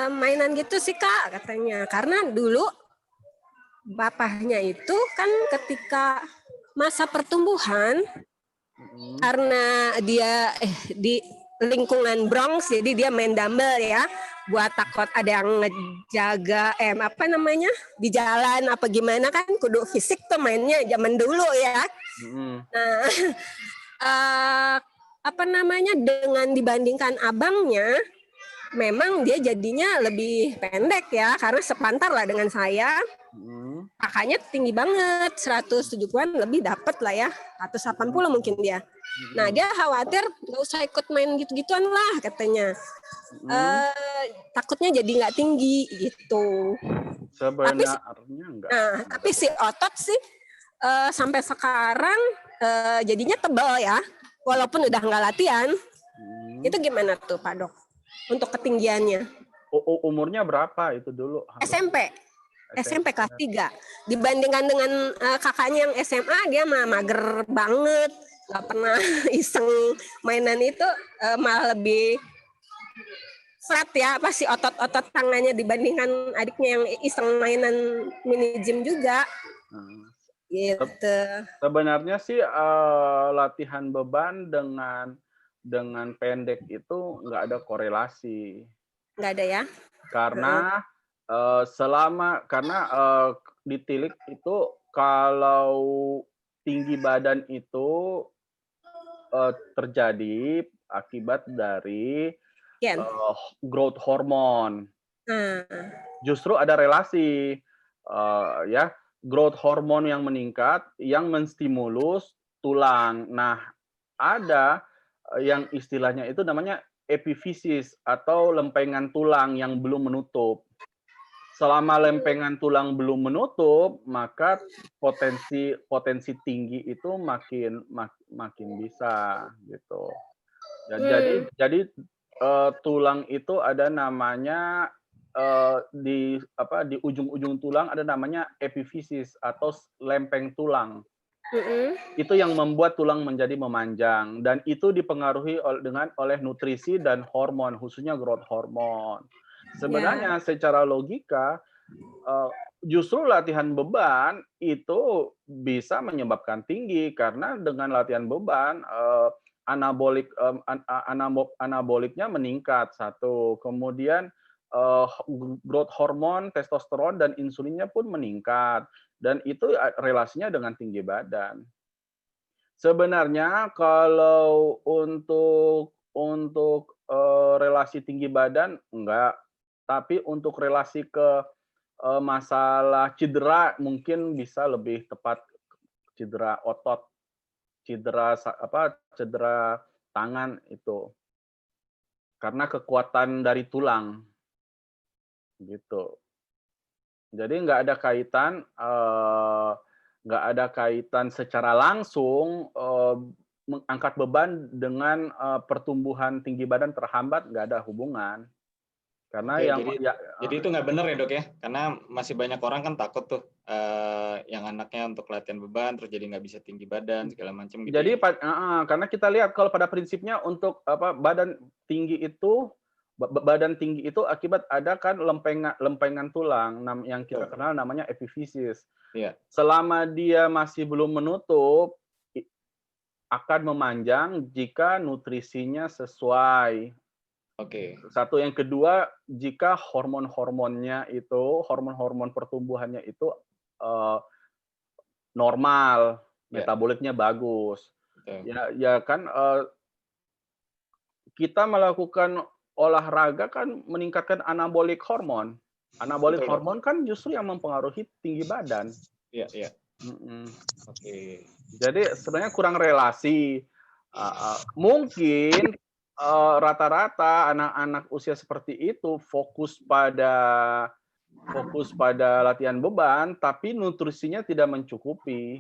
mainan gitu sih Kak katanya. Karena dulu bapaknya itu kan ketika masa pertumbuhan karena dia di lingkungan Bronx jadi dia main dumbbell ya buat takut ada yang ngejaga di jalan apa gimana kan kudu fisik tuh mainnya zaman dulu ya. Nah dengan dibandingkan abangnya memang dia jadinya lebih pendek ya, karena sepantar lah dengan saya. Kakaknya tinggi banget, 170-an lebih dapat lah ya, 180 mungkin dia. Nah dia khawatir nggak usah ikut main gitu-gituan lah katanya. Takutnya jadi nggak tinggi gitu. Sebenarnya enggak. Nah, tapi si otot sih sampai sekarang jadinya tebal ya, walaupun udah nggak latihan. Itu gimana tuh Pak Dok? Untuk ketinggiannya? Umurnya berapa itu dulu? SMP kelas 3. Dibandingkan dengan kakaknya yang SMA, dia mah mager banget, nggak pernah iseng mainan itu, malah lebih flat ya, apa sih otot-otot tangannya dibandingkan adiknya yang iseng mainan mini gym juga. Gitu. Sebenarnya sih latihan beban dengan pendek itu nggak ada korelasi. Nggak ada ya? Karena ditilik itu kalau tinggi badan itu terjadi akibat dari growth hormone. Justru ada relasi ya, growth hormone yang meningkat yang menstimulus tulang. Nah, ada yang istilahnya itu namanya epifisis atau lempengan tulang yang belum menutup. Selama lempengan tulang belum menutup, maka potensi tinggi itu makin bisa gitu. Jadi tulang itu ada namanya di ujung-ujung tulang ada namanya epifisis atau lempeng tulang. Itu yang membuat tulang menjadi memanjang, dan itu dipengaruhi oleh nutrisi dan hormon, khususnya growth hormone. Sebenarnya secara logika justru latihan beban itu bisa menyebabkan tinggi, karena dengan latihan beban anaboliknya meningkat satu, kemudian growth hormon, testosteron dan insulinnya pun meningkat, dan itu relasinya dengan tinggi badan. Sebenarnya kalau untuk relasi tinggi badan enggak, tapi untuk relasi ke masalah cedera mungkin bisa lebih tepat, cedera otot, cedera tangan itu karena kekuatan dari tulang gitu. Jadi nggak ada kaitan secara langsung mengangkat beban dengan pertumbuhan tinggi badan terhambat, nggak ada hubungan. Karena jadi itu nggak benar ya Dok ya, karena masih banyak orang kan takut tuh yang anaknya untuk latihan beban terus jadi nggak bisa tinggi badan segala macam gitu. Jadi karena kita lihat kalau pada prinsipnya untuk badan tinggi itu akibat ada kan lempengan tulang yang kita kenal namanya epifisis. Selama dia masih belum menutup, akan memanjang jika nutrisinya sesuai. Satu, yang kedua, jika hormon pertumbuhannya itu normal, metaboliknya bagus. Ya kan kita melakukan olahraga kan meningkatkan anabolik hormon. Anabolik hormon kan justru yang mempengaruhi tinggi badan. Jadi sebenarnya kurang relasi. Mungkin rata-rata anak-anak usia seperti itu fokus pada latihan beban, tapi nutrisinya tidak mencukupi,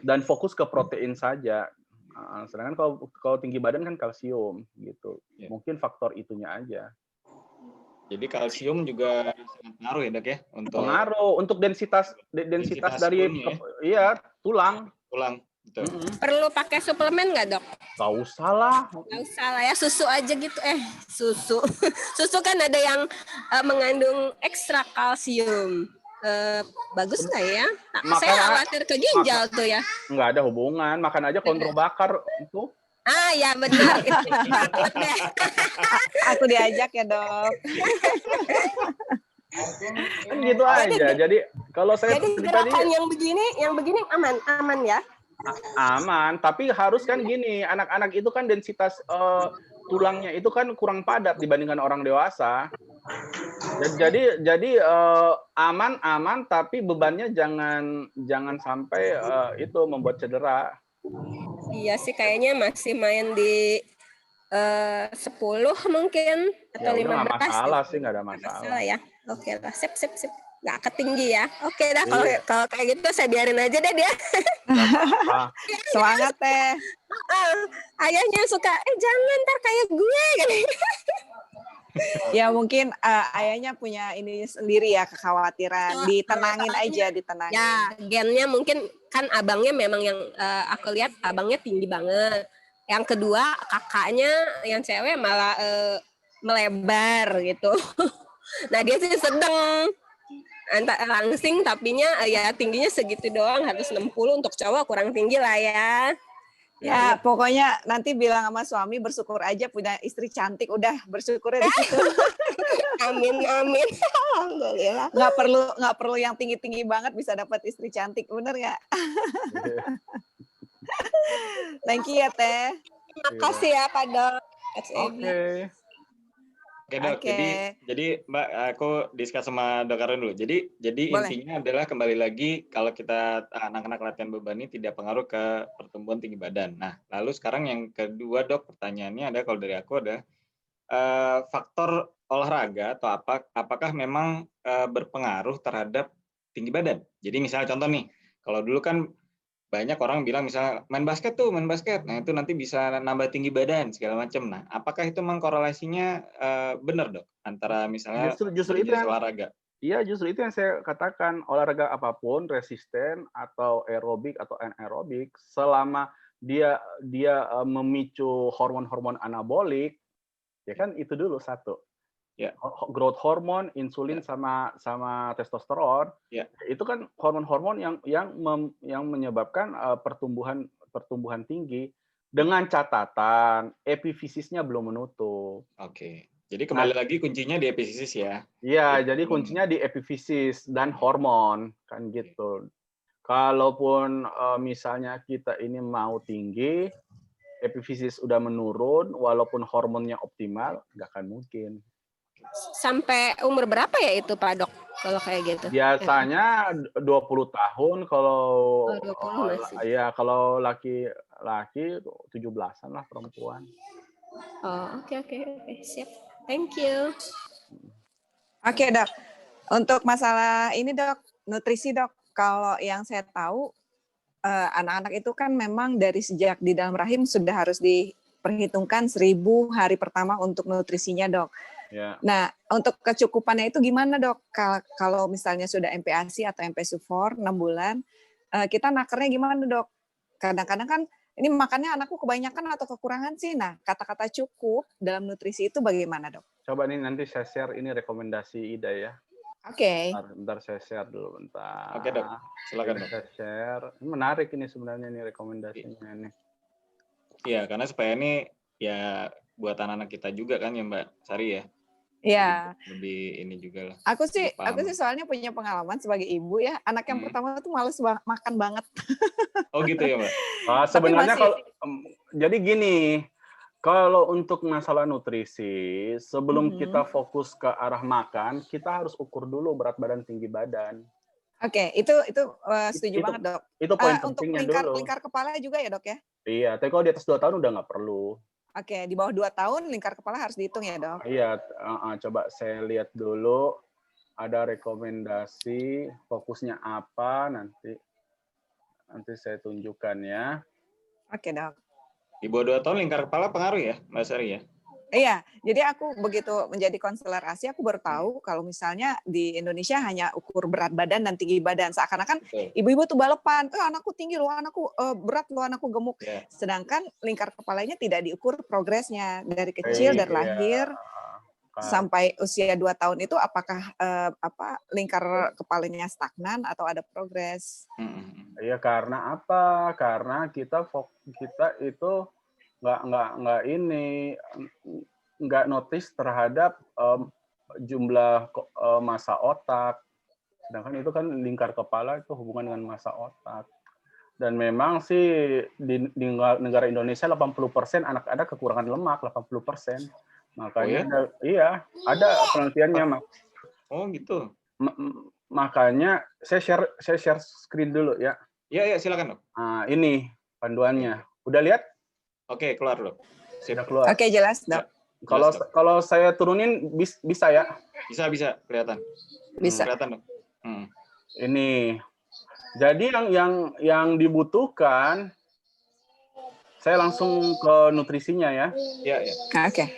dan fokus ke protein saja. Sedangkan kalau tinggi badan kan kalsium gitu, mungkin faktor itunya aja. Jadi kalsium juga sangat pengaruh ya Dok ya untuk densitas dari tulang. Betul. Perlu pakai suplemen nggak Dok? Nggak usah lah ya, susu aja gitu. Susu kan ada yang mengandung ekstra kalsium. Bagus nggak ya? Saya khawatir ke ginjal tuh ya. Nggak ada hubungan, makan aja kontrol bakar itu. Ya benar. Aku diajak ya Dok. Kan gitu aja. Jadi kalau saya gerakan yang begini aman ya? Aman, tapi harus kan gini, anak-anak itu kan densitas tulangnya itu kan kurang padat dibandingkan orang dewasa. Jadi aman tapi bebannya jangan sampai itu membuat cedera. Iya sih, kayaknya masih main di 10 mungkin atau Ya udah, 15. nggak masalah sih, nggak ada masalah. Ya. Oke lah, sip. Nggak ketinggi ya. Oke dah, Iya. kalau kayak gitu saya biarin aja deh dia. Apa. Semangat teh. Ayahnya suka, jangan ntar kayak gue. Ya mungkin ayahnya punya ini sendiri ya, kekhawatiran. Ditenangin aja, ditenangin. Ya, gennya mungkin kan abangnya memang yang aku lihat abangnya tinggi banget. Yang kedua kakaknya yang cewek malah melebar gitu. Nah dia sih sedang langsing, tapinya ya tingginya segitu doang, harus 60 untuk cowok, kurang tinggi lah ya. Ya, pokoknya nanti bilang sama suami bersyukur aja punya istri cantik, udah bersyukur di situ. Amin. Alhamdulillah. Nggak perlu yang tinggi-tinggi banget bisa dapat istri cantik, bener nggak? Thank you ya teh. Terima kasih ya Pak Dok. Oke Dok, jadi Mbak, aku diskus sama Dok Karun dulu. Jadi Boleh. intinya adalah kembali lagi kalau kita anak-anak latihan beban ini tidak pengaruh ke pertumbuhan tinggi badan. Nah, lalu sekarang yang kedua Dok, pertanyaannya ada kalau dari aku ada faktor olahraga atau apakah memang berpengaruh terhadap tinggi badan. Jadi misalnya contoh nih, kalau dulu kan banyak orang bilang misalnya main basket, nah itu nanti bisa nambah tinggi badan segala macam. Nah, apakah itu memang korelasinya benar Dok antara misalnya Justru itu olahraga? Iya, justru itu yang saya katakan, olahraga apapun, resisten atau aerobik atau anaerobik, selama dia memicu hormon-hormon anabolik, ya kan itu dulu satu. Ya. Growth hormone, insulin sama testosteron, itu kan hormon-hormon yang menyebabkan pertumbuhan tinggi, dengan catatan epifisisnya belum menutup. Oke. Jadi kembali lagi kuncinya di epifisis ya. Iya, jadi kuncinya di epifisis dan hormon kan gitu. Kalaupun misalnya kita ini mau tinggi, epifisis udah menurun, walaupun hormonnya optimal, nggak akan mungkin. Sampai umur berapa ya itu Pak Dok kalau kayak gitu? Biasanya 20 tahun, kalau 20 masih. ya kalau laki-laki 17-an lah, perempuan. Oh, oke. Siap. Thank you. Oke, Dok. Untuk masalah ini, Dok, nutrisi, Dok. Kalau yang saya tahu anak-anak itu kan memang dari sejak di dalam rahim sudah harus diperhitungkan 1000 hari pertama untuk nutrisinya, Dok. Ya. Nah, untuk kecukupannya itu gimana, Dok? Kalau misalnya sudah MPASI atau MPSU4 6 bulan, kita nakernya gimana, Dok? Kadang-kadang kan ini makannya anakku kebanyakan atau kekurangan sih. Nah, kata-kata cukup dalam nutrisi itu bagaimana, Dok? Coba nih nanti saya share ini rekomendasi Ida ya. Oke. Bentar saya share dulu bentar. Oke Dok, silakan Dok. Saya share. Ini menarik ini sebenarnya nih rekomendasinya nih. Iya, karena supaya ini ya buat anak-anak kita juga kan ya Mbak Sari ya. Iya. Lebih ini juga lah. Aku sih soalnya punya pengalaman sebagai ibu ya. Anak yang pertama tuh males makan banget. Oh gitu ya Mbak. Sebenarnya kalau jadi gini, kalau untuk masalah nutrisi, sebelum kita fokus ke arah makan, kita harus ukur dulu berat badan, tinggi badan. Oke, itu setuju banget, Dok. Itu poin untuk pentingnya dulu. lingkar kepala juga ya, Dok ya? Iya, tapi kalau di atas 2 tahun udah nggak perlu. Oke, di bawah 2 tahun lingkar kepala harus dihitung ya, Dok? Iya, coba saya lihat dulu ada rekomendasi fokusnya apa, nanti saya tunjukkan ya. Oke, Dok. Di bawah 2 tahun lingkar kepala pengaruh ya, Mbak Sari ya? Iya, jadi aku begitu menjadi konselor ASI, aku baru tahu kalau misalnya di Indonesia hanya ukur berat badan dan tinggi badan. Seakan-akan ibu-ibu tuh balepan, anakku tinggi loh, anakku berat loh, anakku gemuk. Yeah. Sedangkan lingkar kepalanya tidak diukur progresnya dari kecil, dari lahir sampai usia 2 tahun itu apakah lingkar kepalanya stagnan atau ada progres. Iya, karena apa? Karena kita itu nggak notice terhadap jumlah massa otak, sedangkan itu kan lingkar kepala itu hubungan dengan massa otak. Dan memang sih di negara Indonesia 80% anak ada kekurangan lemak, 80%. Makanya ya? ada penelitiannya, Mak. Oh gitu. Makanya saya share screen dulu ya. Iya, silakan, Dok. Nah, ini panduannya. Udah lihat? Oke, keluar, Dok. Sudah keluar. Oke, jelas, Dok. Kalau saya turunin bisa ya? Bisa kelihatan. Bisa. Kelihatan, Dok. Ini. Jadi yang dibutuhkan, saya langsung ke nutrisinya ya. Iya. Oke.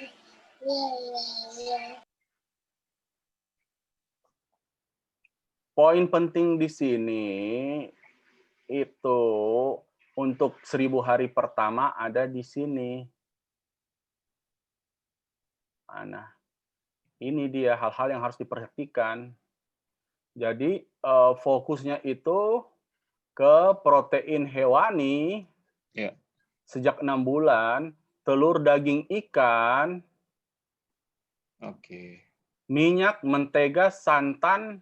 Poin penting di sini itu untuk 1000 hari pertama ada di sini. Nah, ini dia hal-hal yang harus diperhatikan. Jadi fokusnya itu ke protein hewani sejak 6 bulan, telur daging ikan, minyak, mentega, santan,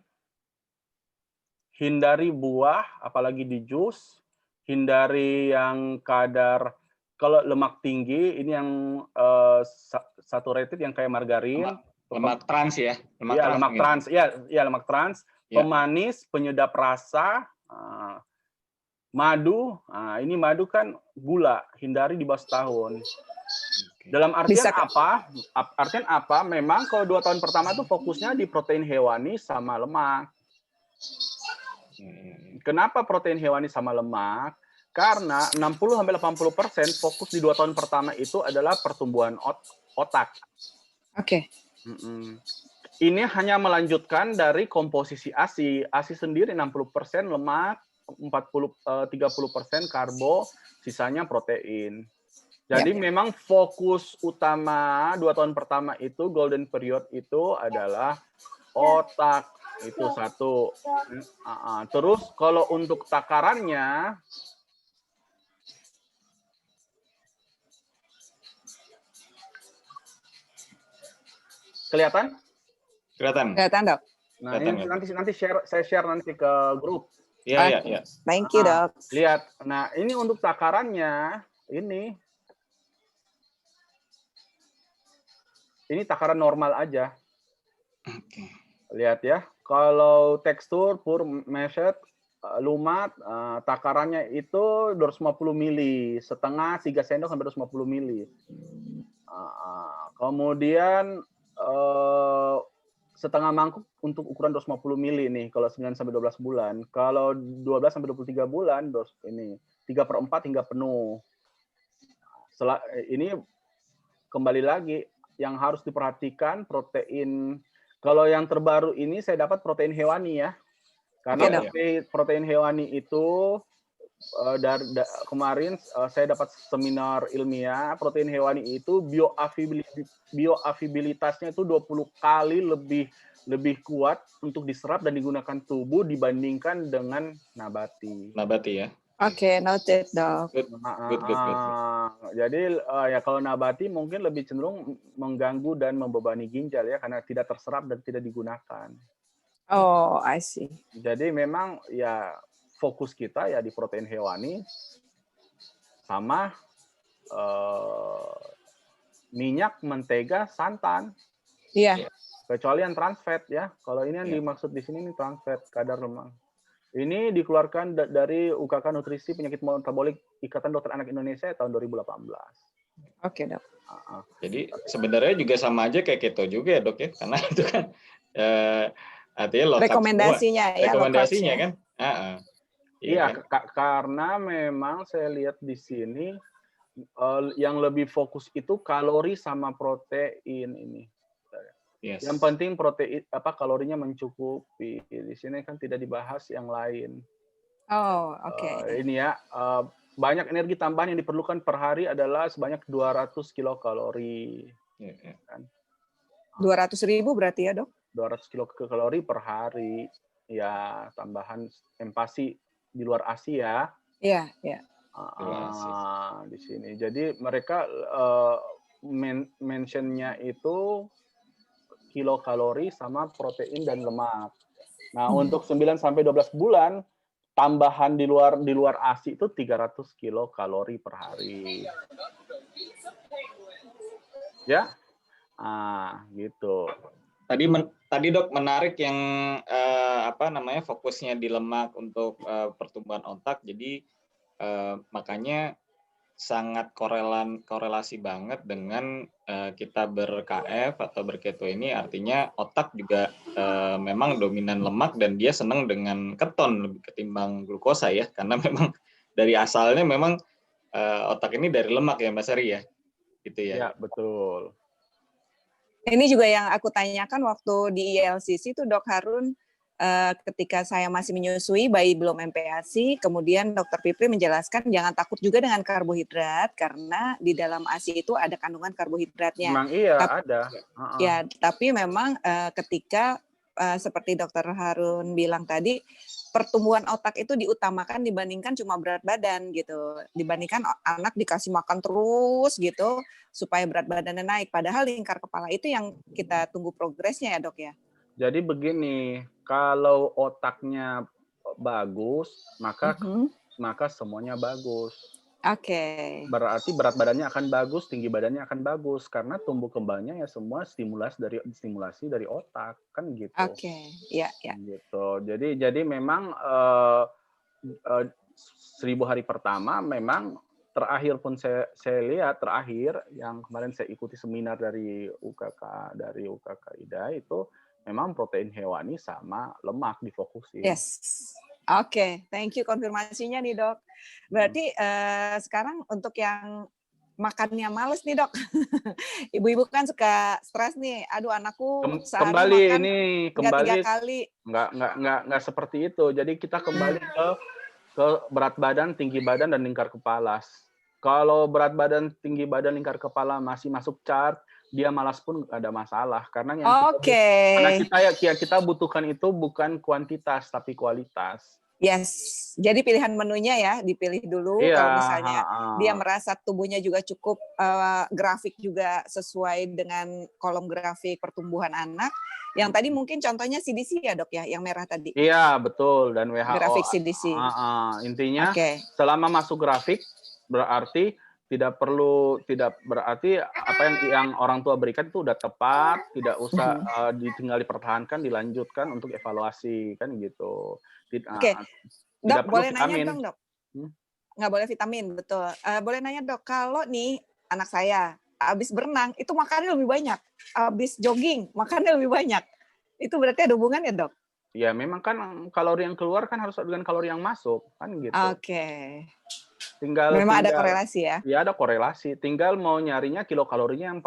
hindari buah, apalagi di jus, hindari yang kadar, kalau lemak tinggi, ini yang saturated yang kayak margarin. Lemak trans ya? Lemak trans. Pemanis, penyedap rasa, madu. Ini madu kan gula, hindari di bawah setahun. Dalam artian apa? Artian apa? Memang kalau 2 tahun pertama itu fokusnya di protein hewani sama lemak. Kenapa protein hewani sama lemak? Karena 60-80% fokus di 2 tahun pertama itu adalah pertumbuhan otak. Oke. Ini hanya melanjutkan dari komposisi ASI. ASI sendiri 60% lemak, 30% karbo, sisanya protein. Jadi memang fokus utama 2 tahun pertama itu, golden period itu adalah otak. Itu satu. Terus kalau untuk takarannya, kelihatan? Kelihatan, Dok. Nah, ini nanti saya share nanti ke grup. Iya. Thank you, Dok. Lihat. Nah, ini untuk takarannya, ini takaran normal aja. Lihat ya. Kalau tekstur, pur, meshet, lumat, takarannya itu 250 mili, setengah 3 sendok sampai 250 mili. Kemudian setengah mangkuk untuk ukuran 250 mili nih kalau 9 sampai 12 bulan. Kalau 12 sampai 23 bulan ini 3/4 hingga penuh. Ini kembali lagi yang harus diperhatikan protein. Kalau yang terbaru ini saya dapat protein hewani ya. Karena protein hewani itu kemarin saya dapat seminar ilmiah, protein hewani itu bioavailabilitasnya itu 20 kali lebih kuat untuk diserap dan digunakan tubuh dibandingkan dengan nabati. Nabati ya. Oke, noted, Dok. Good. Jadi ya kalau nabati mungkin lebih cenderung mengganggu dan membebani ginjal ya karena tidak terserap dan tidak digunakan. Oh, I see. Jadi memang ya fokus kita ya di protein hewani sama minyak, mentega, santan. Iya. Kecuali yang trans fat ya. Kalau ini yang dimaksud di sini ini trans fat, kadar lemak. Ini dikeluarkan dari UKK Nutrisi Penyakit Metabolik Ikatan Dokter Anak Indonesia tahun 2018. Oke, Dok. Jadi sebenarnya juga sama aja kayak keto juga ya, Dok ya. Karena itu kan artinya low carb rekomendasinya semua. ya. Rekomendasinya kan. Iya, karena memang saya lihat di sini yang lebih fokus itu kalori sama protein ini. Yes. Yang penting protein kalorinya mencukupi. Di sini kan tidak dibahas yang lain. Oh, oke. Ini ya banyak energi tambahan yang diperlukan per hari adalah sebanyak 200 kilokalori. Kan? 200.000 berarti ya, Dok? 200 kilokalori per hari. Ya, tambahan empasi di luar ASI ya. Iya. Di sini. Jadi mereka mentionnya itu kilokalori sama protein dan lemak. Nah, untuk 9 sampai 12 bulan tambahan di luar ASI itu 300 kilokalori per hari. Ya, gitu. Tadi Dok menarik yang fokusnya di lemak untuk pertumbuhan otak. Jadi makanya sangat korelasi banget dengan kita ber-KF atau berketo ini, artinya otak juga memang dominan lemak dan dia senang dengan keton lebih ketimbang glukosa ya, karena memang dari asalnya memang otak ini dari lemak ya Mbak Sari ya, gitu ya. Ya, betul. Ini juga yang aku tanyakan waktu di ILCC itu Dok Harun, ketika saya masih menyusui bayi belum MPASI, kemudian Dokter Pipri menjelaskan jangan takut juga dengan karbohidrat karena di dalam ASI itu ada kandungan karbohidratnya. Memang iya ada. Ya, tapi memang ketika seperti Dokter Harun bilang tadi, pertumbuhan otak itu diutamakan dibandingkan cuma berat badan gitu. Dibandingkan anak dikasih makan terus gitu supaya berat badannya naik. Padahal lingkar kepala itu yang kita tunggu progresnya ya Dok ya. Jadi begini, kalau otaknya bagus, maka semuanya bagus. Oke. Berarti berat badannya akan bagus, tinggi badannya akan bagus karena tumbuh kembangnya ya semua stimulasi dari otak kan gitu. Oke, ya. Gitu. Jadi memang 1000 hari pertama memang terakhir pun saya lihat terakhir yang kemarin saya ikuti seminar dari UKK IDA itu memang protein hewani sama lemak difokusin. Yes. Oke, thank you konfirmasinya nih Dok. Berarti sekarang untuk yang makannya males nih Dok. Ibu-ibu kan suka stres nih. Aduh anakku sehari makan 3 kali. Nggak seperti itu. Jadi kita kembali ke berat badan, tinggi badan, dan lingkar kepala. Kalau berat badan, tinggi badan, lingkar kepala masih masuk chart, dia malas pun nggak ada masalah. Karena yang kita butuhkan itu bukan kuantitas, tapi kualitas. Yes, jadi pilihan menunya ya dipilih dulu. Iya, kalau misalnya dia merasa tubuhnya juga cukup, grafik juga sesuai dengan kolom grafik pertumbuhan anak. Yang tadi mungkin contohnya CDC ya Dok ya, yang merah tadi? Iya, betul. Dan WHO. Grafik CDC. Intinya selama masuk grafik berarti tidak berarti apa yang orang tua berikan itu udah tepat, tidak usah tinggal dipertahankan, dilanjutkan untuk evaluasi kan gitu. Oke, Dok boleh nanya dong Dok? Nggak boleh vitamin, betul. Boleh nanya Dok, kalau nih anak saya habis berenang itu makannya lebih banyak, habis jogging makannya lebih banyak, itu berarti ada hubungannya Dok? Ya memang kan kalori yang keluar kan harus dengan kalori yang masuk kan gitu. Oke. Memang ada korelasi ya? Ya ada korelasi. Tinggal mau nyarinya kilokalorinya yang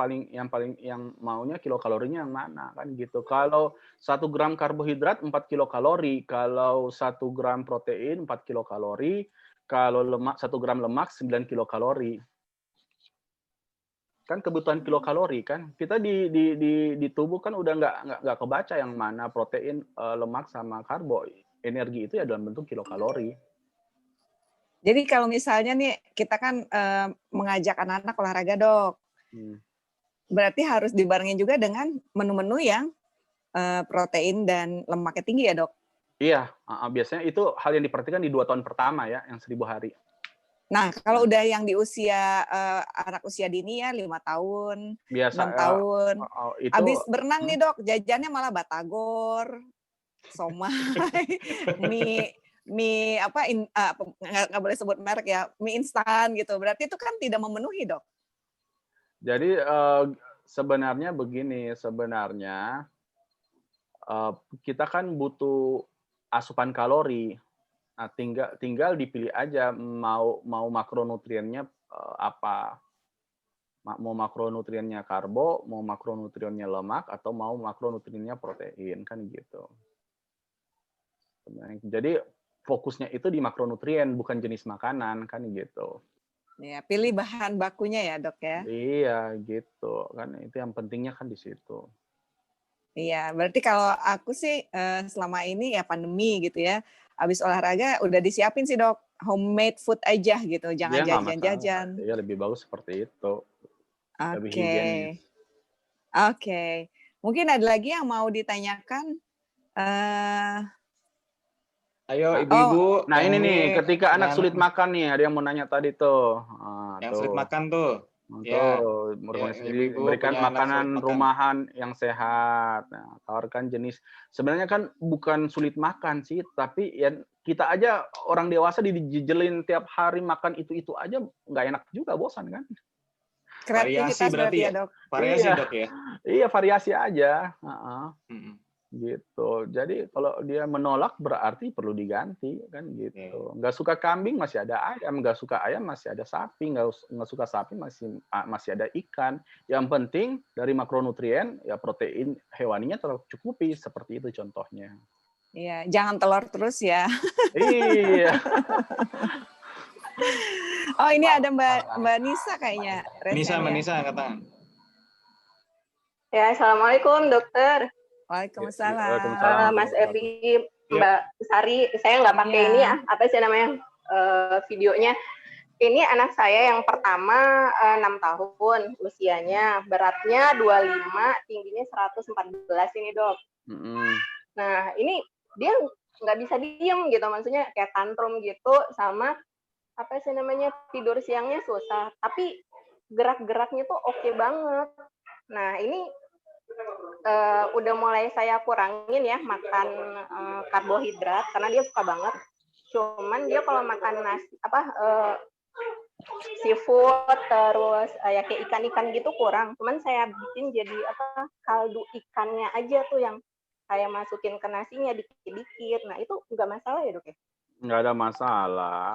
maunya kilokalorinya yang mana kan gitu. Kalau 1 gram karbohidrat 4 kilokalori, kalau 1 gram protein 4 kilokalori, kalau 1 gram lemak 9 kilokalori. Kan kebutuhan kilokalori kan. Kita di tubuh kan udah nggak kebaca yang mana protein, lemak sama karbo. Energi itu ya dalam bentuk kilokalori. Jadi kalau misalnya nih kita kan mengajak anak-anak olahraga Dok, berarti harus dibarengin juga dengan menu-menu yang protein dan lemaknya tinggi ya Dok? Iya, biasanya itu hal yang diperhatikan di 2 tahun pertama ya, yang 1000 hari. Nah kalau udah yang di usia anak usia dini ya 5 tahun, 6 tahun, habis berenang nih Dok, jajannya malah batagor, somai, mie nggak boleh sebut merek ya, mie instan gitu. Berarti itu kan tidak memenuhi Dok? Jadi sebenarnya begini, kita kan butuh asupan kalori. Nah, tinggal dipilih aja mau makronutriennya apa. Mau makronutriennya karbo, mau makronutriennya lemak, atau mau makronutriennya protein kan gitu. Jadi fokusnya itu di makronutrien, bukan jenis makanan kan gitu. Ya, pilih bahan bakunya ya Dok ya? Iya gitu, kan itu yang pentingnya kan di situ. Iya, berarti kalau aku sih selama ini ya pandemi gitu ya, habis olahraga udah disiapin sih Dok, homemade food aja gitu, jangan jajan-jajan. Ya lebih bagus seperti itu. Lebih Oke. higienis. Oke. Mungkin ada lagi yang mau ditanyakan? Ayo Nah, ibu-ibu. Nah yang ini nih, ketika anak yang- sulit makan nih, ada yang mau nanya tadi tuh. yang sulit makan tuh. Tuh, Ya, rekomendasi ibu-ibu berikan punya anak sulit makanan makan. rumahan yang sehat. Nah, tawarkan jenis. Sebenarnya kan bukan sulit makan sih, tapi ya kita aja orang dewasa dijejelin tiap hari makan itu aja nggak enak juga, bosan kan? Variasi Kreativitas berarti berarti ya, ya? Dok. Variasi Iya. dok ya? Iya, variasi aja. Heeh. Mm-mm. Gitu. Jadi kalau dia menolak berarti perlu diganti kan gitu. Oke. Nggak suka kambing masih ada ayam, nggak suka ayam masih ada sapi, nggak suka sapi masih ada ikan. Yang penting dari makronutrien ya protein hewaninya tercukupi, seperti itu contohnya. Iya, jangan telur terus ya. Iya. Oh, ini ada Mbak Nisa kayaknya. Nisa, resen ya. Nisa angkat tangan. Ya, assalamualaikum dokter. Waalaikumsalam. Waalaikumsalam. Mas Ebi, Mbak Sari, saya nggak pakai Iya. ini ya, apa sih namanya videonya. Ini anak saya yang pertama 6 tahun usianya, beratnya 25, tingginya 114 ini dok. Nah ini dia nggak bisa diem gitu, maksudnya kayak tantrum gitu, sama apa sih namanya tidur siangnya susah, tapi gerak-geraknya tuh oke banget. Nah ini udah mulai saya kurangin ya makan karbohidrat karena dia suka banget. Cuman dia kalau makan nasi seafood terus ya kayak ikan-ikan gitu kurang. Cuman saya bikin jadi kaldu ikannya aja tuh yang saya masukin ke nasinya dikit-dikit. Nah itu nggak masalah ya dok ya? Nggak ada masalah.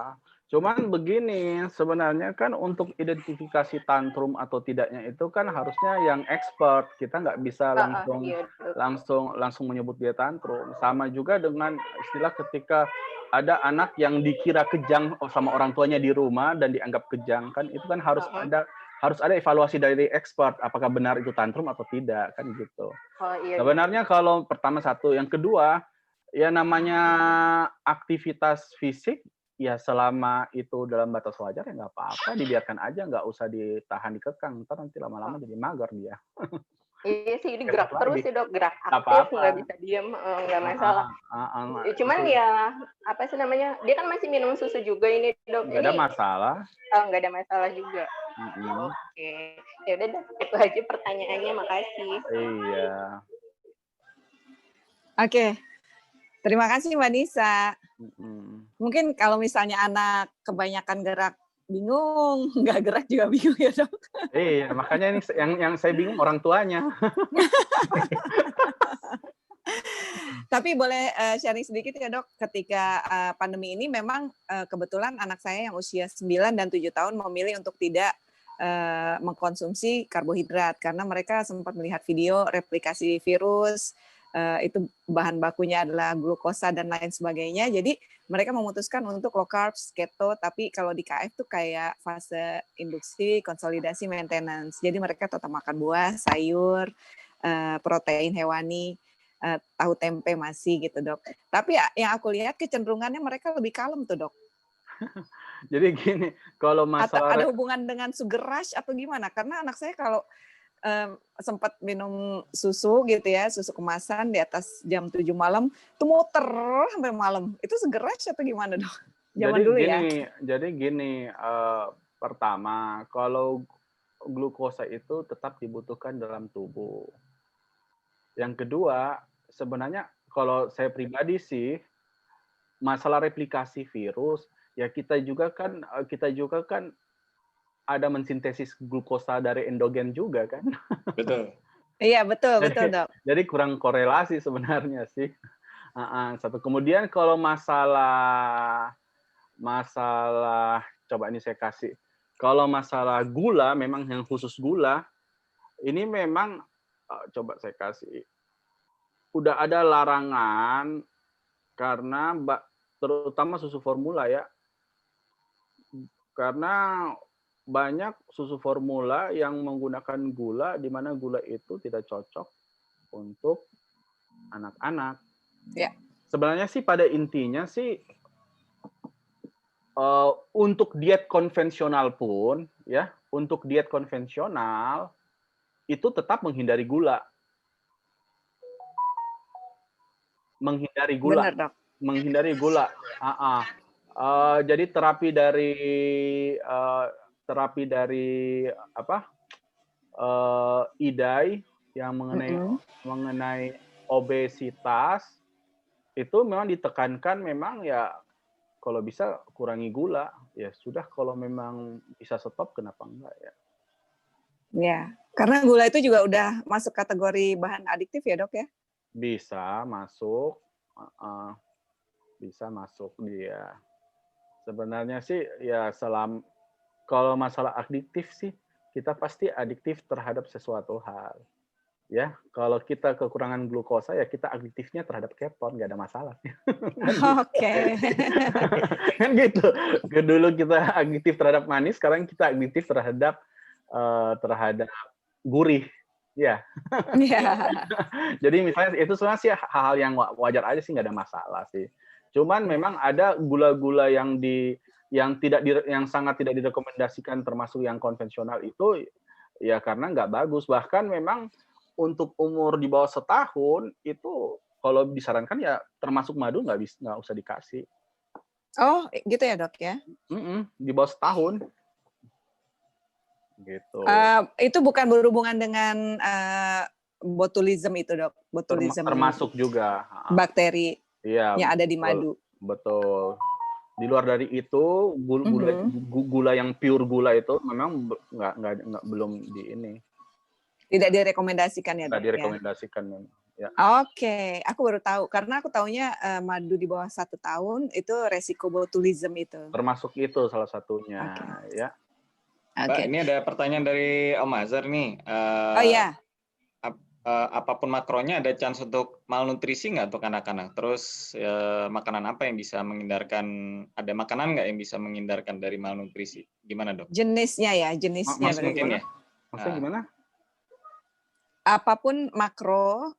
Cuman begini, sebenarnya kan untuk identifikasi tantrum atau tidaknya itu kan harusnya yang expert. Kita nggak bisa langsung menyebut dia tantrum. Sama juga dengan istilah ketika ada anak yang dikira kejang sama orang tuanya di rumah dan dianggap kejang, kan itu kan harus ada evaluasi dari expert apakah benar itu tantrum atau tidak, kan gitu. Sebenarnya kalau pertama satu, yang kedua ya namanya aktivitas fisik ya selama itu dalam batas wajar ya nggak apa-apa, dibiarkan aja, nggak usah ditahan dikekang, ntar nanti lama-lama jadi mager dia. Iya sih, ini gerak terus sih dok, gerak aktif, nggak bisa diem, nggak masalah. Cuman ya apa sih namanya, dia kan masih minum susu juga ini dok. Nggak ada masalah. Nggak ada masalah juga. Oke, ya udah deh, itu aja pertanyaannya, makasih. Iya. Oke. Terima kasih Mbak Nisa. Mungkin kalau misalnya anak kebanyakan gerak bingung, nggak gerak juga bingung ya dok. Iya, makanya ini yang saya bingung orang tuanya. Tapi boleh sharing sedikit ya dok, ketika pandemi ini memang kebetulan anak saya yang usia 9 dan 7 tahun memilih untuk tidak mengkonsumsi karbohidrat karena mereka sempat melihat video replikasi virus, itu bahan bakunya adalah glukosa dan lain sebagainya. Jadi mereka memutuskan untuk low carbs, keto, tapi kalau di KF tuh kayak fase induksi, konsolidasi, maintenance. Jadi mereka tetap makan buah, sayur, protein hewani, tahu tempe masih gitu dok. Tapi yang aku lihat kecenderungannya mereka lebih kalem tuh dok. Jadi gini, kalau masalah ada hubungan dengan sugar rush atau gimana? Karena anak saya kalau sempat minum susu gitu ya, susu kemasan di atas jam 7 malam, itu muter sampai malam. Itu sugar rush atau gimana dok? Zaman dulu ya. Jadi gini, pertama, kalau glukosa itu tetap dibutuhkan dalam tubuh. Yang kedua, sebenarnya kalau saya pribadi sih, masalah replikasi virus, ya kita juga kan ada mensintesis glukosa dari endogen juga kan. Betul. Iya betul dok. Jadi kurang korelasi sebenarnya sih. Satu. Kemudian kalau masalah coba ini saya kasih. Kalau masalah gula, memang yang khusus gula, ini memang coba saya kasih. Udah ada larangan karena terutama susu formula ya. Karena banyak susu formula yang menggunakan gula, di mana gula itu tidak cocok untuk anak-anak. Ya. Sebenarnya sih pada intinya sih untuk diet konvensional pun, ya, untuk diet konvensional itu tetap menghindari gula. Menghindari gula. Benar dok. menghindari gula. Jadi terapi dari apa? IDAI yang mengenai obesitas itu memang ditekankan memang ya kalau bisa kurangi gula. Ya sudah, kalau memang bisa stop kenapa enggak ya? Ya, karena gula itu juga udah masuk kategori bahan adiktif ya, Dok ya? Bisa masuk, bisa masuk dia. Sebenarnya sih ya kalau masalah adiktif sih kita pasti adiktif terhadap sesuatu hal. Ya, kalau kita kekurangan glukosa ya kita adiktifnya terhadap keton, nggak ada masalah. Oke. Kan gitu. Dulu kita adiktif terhadap manis, sekarang kita adiktif terhadap gurih. Ya. Iya. Jadi misalnya itu sebenarnya sih hal-hal yang wajar aja sih, nggak ada masalah sih. Cuman memang ada gula-gula yang sangat tidak direkomendasikan, termasuk yang konvensional itu ya karena nggak bagus. Bahkan memang untuk umur di bawah setahun itu kalau disarankan ya termasuk madu nggak usah dikasih. Oh, gitu ya, Dok ya? Di bawah setahun. Gitu. Itu bukan berhubungan dengan botulism itu, Dok? Botulism termasuk juga bakteri yang ada di madu. Betul. Di luar dari itu gula yang pure gula itu memang nggak belum di ini. Tidak direkomendasikan ya, Dok? Tidak direkomendasikan ya. Oke, aku baru tahu karena aku taunya madu di bawah 1 tahun itu resiko botulism itu. Termasuk itu salah satunya, ya. Mbak, ini ada pertanyaan dari Om Azhar nih. Oh iya. Apapun makronya ada chance untuk malnutrisi nggak untuk anak-anak? Terus makanan apa yang bisa menghindarkan? Ada makanan nggak yang bisa menghindarkan dari malnutrisi? Gimana, Dok? Jenisnya ya, jenisnya. Mas mungkin ya. Maksudnya gimana? Apapun makro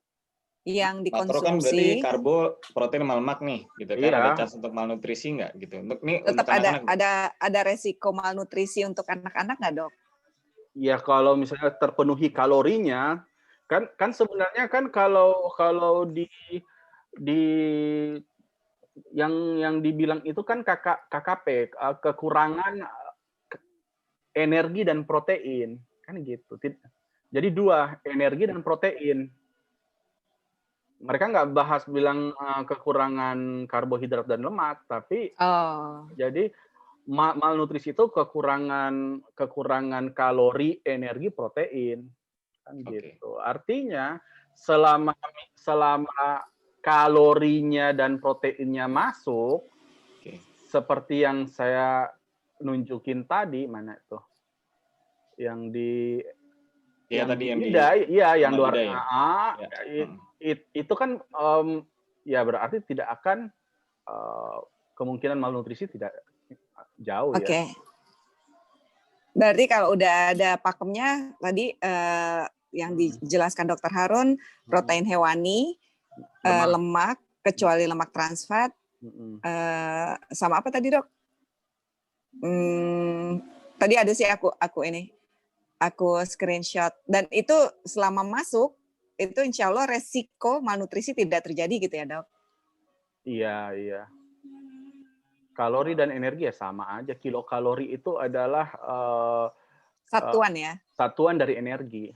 yang dikonsumsi. Makro kan berarti karbo, protein, sama lemak nih, gitu kan? Ada chance untuk malnutrisi nggak gitu? Tetap ada resiko malnutrisi untuk anak-anak nggak, Dok? Ya kalau misalnya terpenuhi kalorinya, kan sebenarnya kan kalau di yang dibilang itu kan KKP, kekurangan energi dan protein, kan gitu. Jadi 2, energi dan protein. Mereka nggak bahas bilang kekurangan karbohidrat dan lemak, tapi jadi malnutrisi itu kekurangan kalori, energi, protein, kan gitu. Artinya selama kalorinya dan proteinnya masuk, seperti yang saya nunjukin tadi, mana itu? Yang di yang luar itu kan ya berarti tidak akan kemungkinan malnutrisi tidak jauh ya. Oke. Berarti kalau udah ada pakemnya tadi yang dijelaskan Dr. Harun, protein hewani, lemak kecuali lemak trans fat, sama apa tadi, Dok? Tadi ada sih aku screenshot, dan itu selama masuk itu insya Allah resiko malnutrisi tidak terjadi gitu ya, Dok? Iya. Kalori dan energi ya sama aja. Kilokalori itu adalah satuan ya? Satuan dari energi.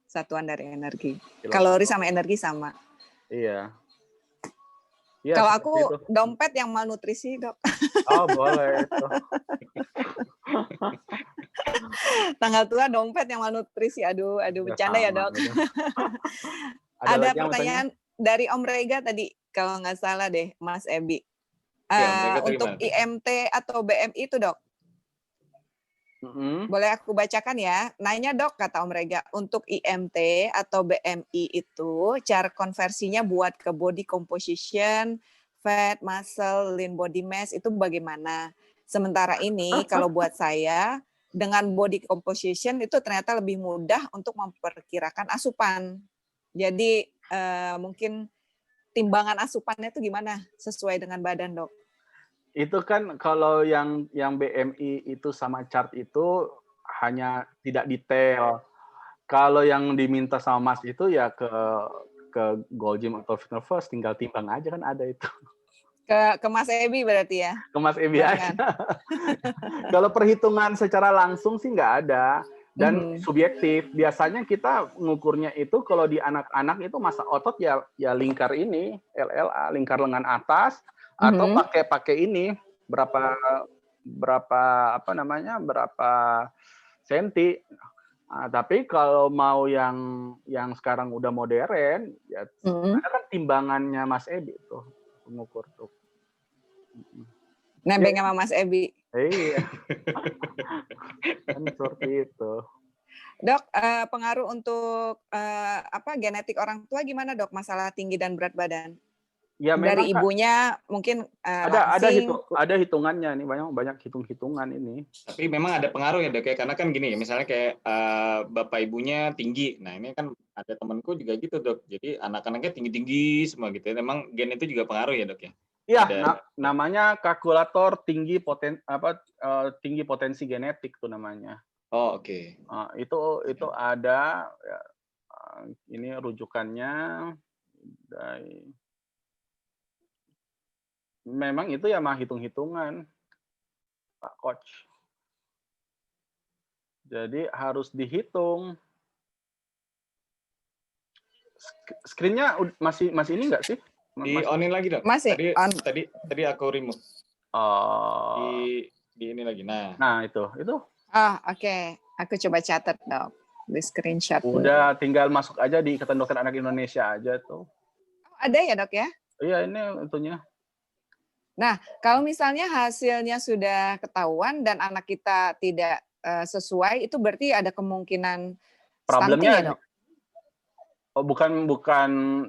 Satuan dari energi. Kalori sama energi sama. Iya. Kalau aku dompet yang malnutrisi, Dok. Oh, boleh itu. Tanggal tua dompet yang malnutrisi. Aduh bercanda ya, Dok. Ada pertanyaan dari Om Rega tadi, kalau nggak salah deh, Mas Ebi. Untuk IMT atau BMI itu, Dok. Boleh aku bacakan ya. Nanya, Dok, kata Om Rega, untuk IMT atau BMI itu cara konversinya buat ke body composition, fat, muscle, lean body mass itu bagaimana? Sementara ini kalau buat saya dengan body composition itu ternyata lebih mudah untuk memperkirakan asupan. Jadi mungkin timbangan asupannya itu gimana sesuai dengan badan, Dok? Itu kan kalau yang BMI itu sama chart itu hanya tidak detail. Kalau yang diminta sama Mas itu ya ke Gold Gym atau Fitness First, tinggal timbang aja kan ada itu. Ke Mas Ebi berarti ya? Ke Mas Ebi aja. Kalau perhitungan secara langsung sih nggak ada. Dan subjektif. Biasanya kita ngukurnya itu kalau di anak-anak itu massa otot ya lingkar ini, LLA, lingkar lengan atas, atau pakai ini berapa apa namanya, berapa senti. Nah, tapi kalau mau yang sekarang udah modern, ya ada kan timbangannya Mas Ebi tuh pengukur tuh. Nebeng sama Mas Ebi. Iya. Kan seperti itu. Dok, pengaruh untuk genetik orang tua gimana dok? Masalah tinggi dan berat badan? Ya, dari memang, ibunya mungkin ada hitungannya nih, banyak hitung-hitungan ini. Tapi memang ada pengaruh ya dok ya, karena kan gini, misalnya kayak bapak ibunya tinggi, nah ini kan ada temanku juga gitu dok, jadi anak-anaknya tinggi-tinggi semua gitu ya, memang gen itu juga pengaruh ya dok ya? Iya, namanya kalkulator tinggi potensi genetik tuh namanya. Oh oke. Itu ada ya, ini rujukannya dari, memang itu ya mah hitung-hitungan Pak Coach. Jadi harus dihitung. Screen-nya masih ini enggak sih? Di onin lagi dok. Masih. Tadi aku remove. Di ini lagi. Nah itu. Oke. Aku coba catat dok di screenshot. Udah tinggal masuk aja di Ikatan Dokter Anak Indonesia aja tuh. Ada ya dok ya? Iya, ini tentunya. Nah, kalau misalnya hasilnya sudah ketahuan dan anak kita tidak sesuai, itu berarti ada kemungkinan stunting ya dok? Bukan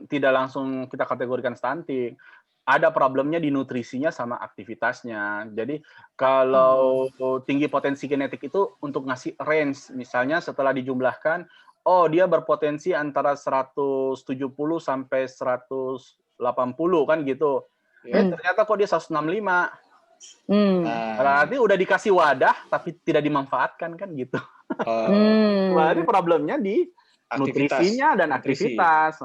tidak langsung kita kategorikan stunting. Ada problemnya di nutrisinya sama aktivitasnya. Jadi kalau tinggi potensi genetik itu untuk ngasih range, misalnya setelah dijumlahkan, dia berpotensi antara 170 sampai 180 kan gitu. Ternyata kok dia 165. Berarti udah dikasih wadah tapi tidak dimanfaatkan kan gitu. Berarti problemnya di nutrisinya dan aktivitas.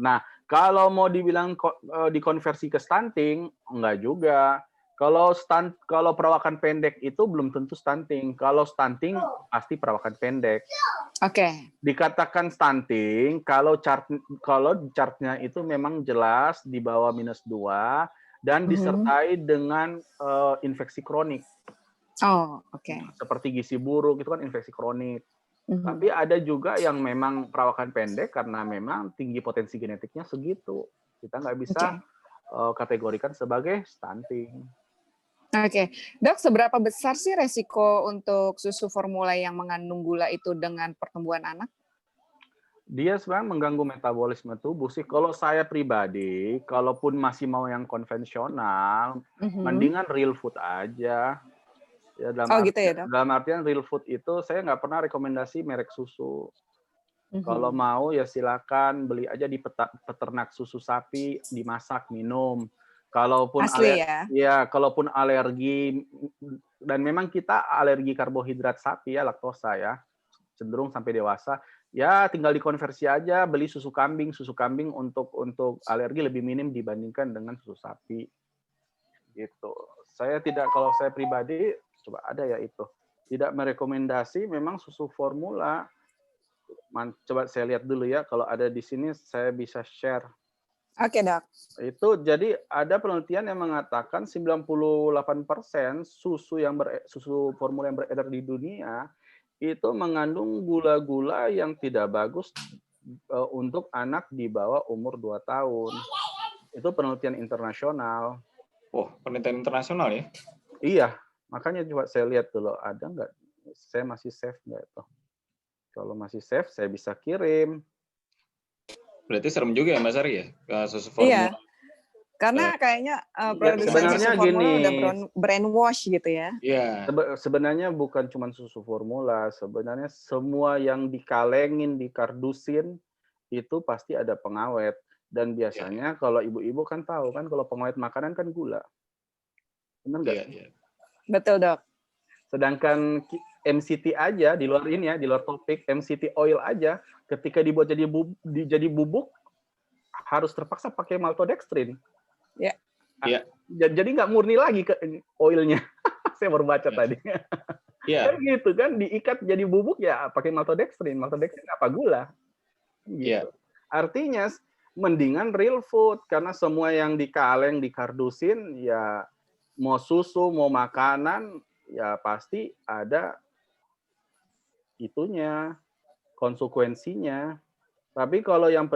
Nah, kalau mau dibilang dikonversi ke stunting, enggak juga. Kalau perawakan pendek itu belum tentu stunting. Kalau stunting pasti perawakan pendek. Oke. Dikatakan stunting kalau chartnya itu memang jelas di bawah -2 dan disertai dengan infeksi kronik. Oke. Seperti gizi buruk itu kan infeksi kronik. Tapi ada juga yang memang perawakan pendek karena memang tinggi potensi genetiknya segitu. Kita nggak bisa kategorikan sebagai stunting. Oke. Dok, seberapa besar sih resiko untuk susu formula yang mengandung gula itu dengan pertumbuhan anak? Dia sebenarnya mengganggu metabolisme tubuh sih. Kalau saya pribadi, kalaupun masih mau yang konvensional, mendingan real food aja. Ya, dalam artian real food itu saya nggak pernah rekomendasi merek susu. Kalau mau ya silakan beli aja di peternak susu sapi, dimasak, minum. Kalaupun kalaupun alergi, dan memang kita alergi karbohidrat sapi ya, laktosa ya, cenderung sampai dewasa, ya tinggal dikonversi aja, beli susu kambing. Susu kambing untuk alergi lebih minim dibandingkan dengan susu sapi. Gitu. Kalau saya pribadi coba ada ya itu. Tidak merekomendasi memang susu formula. Coba saya lihat dulu ya, kalau ada di sini saya bisa share. Oke, Dok. Itu jadi ada penelitian yang mengatakan 98% susu formula yang beredar di dunia itu mengandung gula-gula yang tidak bagus untuk anak di bawah umur 2 tahun. Itu penelitian internasional. Penelitian internasional ya? Iya. Makanya coba saya lihat dulu, ada nggak? Saya masih save nggak itu? Kalau masih save, saya bisa kirim. Berarti serem juga ya Mbak Sari ya? Susu formula. Iya, karena kayaknya produsen susu formula udah brainwash gitu ya. Iya. Sebenarnya bukan cuma susu formula, sebenarnya semua yang dikalengin, dikardusin, itu pasti ada pengawet. Dan biasanya kalau ibu-ibu kan tahu kan, kalau pengawet makanan kan gula. Benar nggak? Iya. Betul, Dok. Sedangkan MCT aja di luar ini ya, di luar topik, MCT oil aja ketika dibuat jadi bubuk harus terpaksa pakai maltodextrin. Ya. Iya. Jadi nggak murni lagi ke oilnya. Saya baru baca tadi. Iya. Kan gitu kan, diikat jadi bubuk ya pakai maltodextrin. Maltodextrin apa gula? Gitu. Iya. Artinya mendingan real food karena semua yang di kaleng, di kardusin ya mau susu, mau makanan ya pasti ada itunya, konsekuensinya. Tapi kalau yang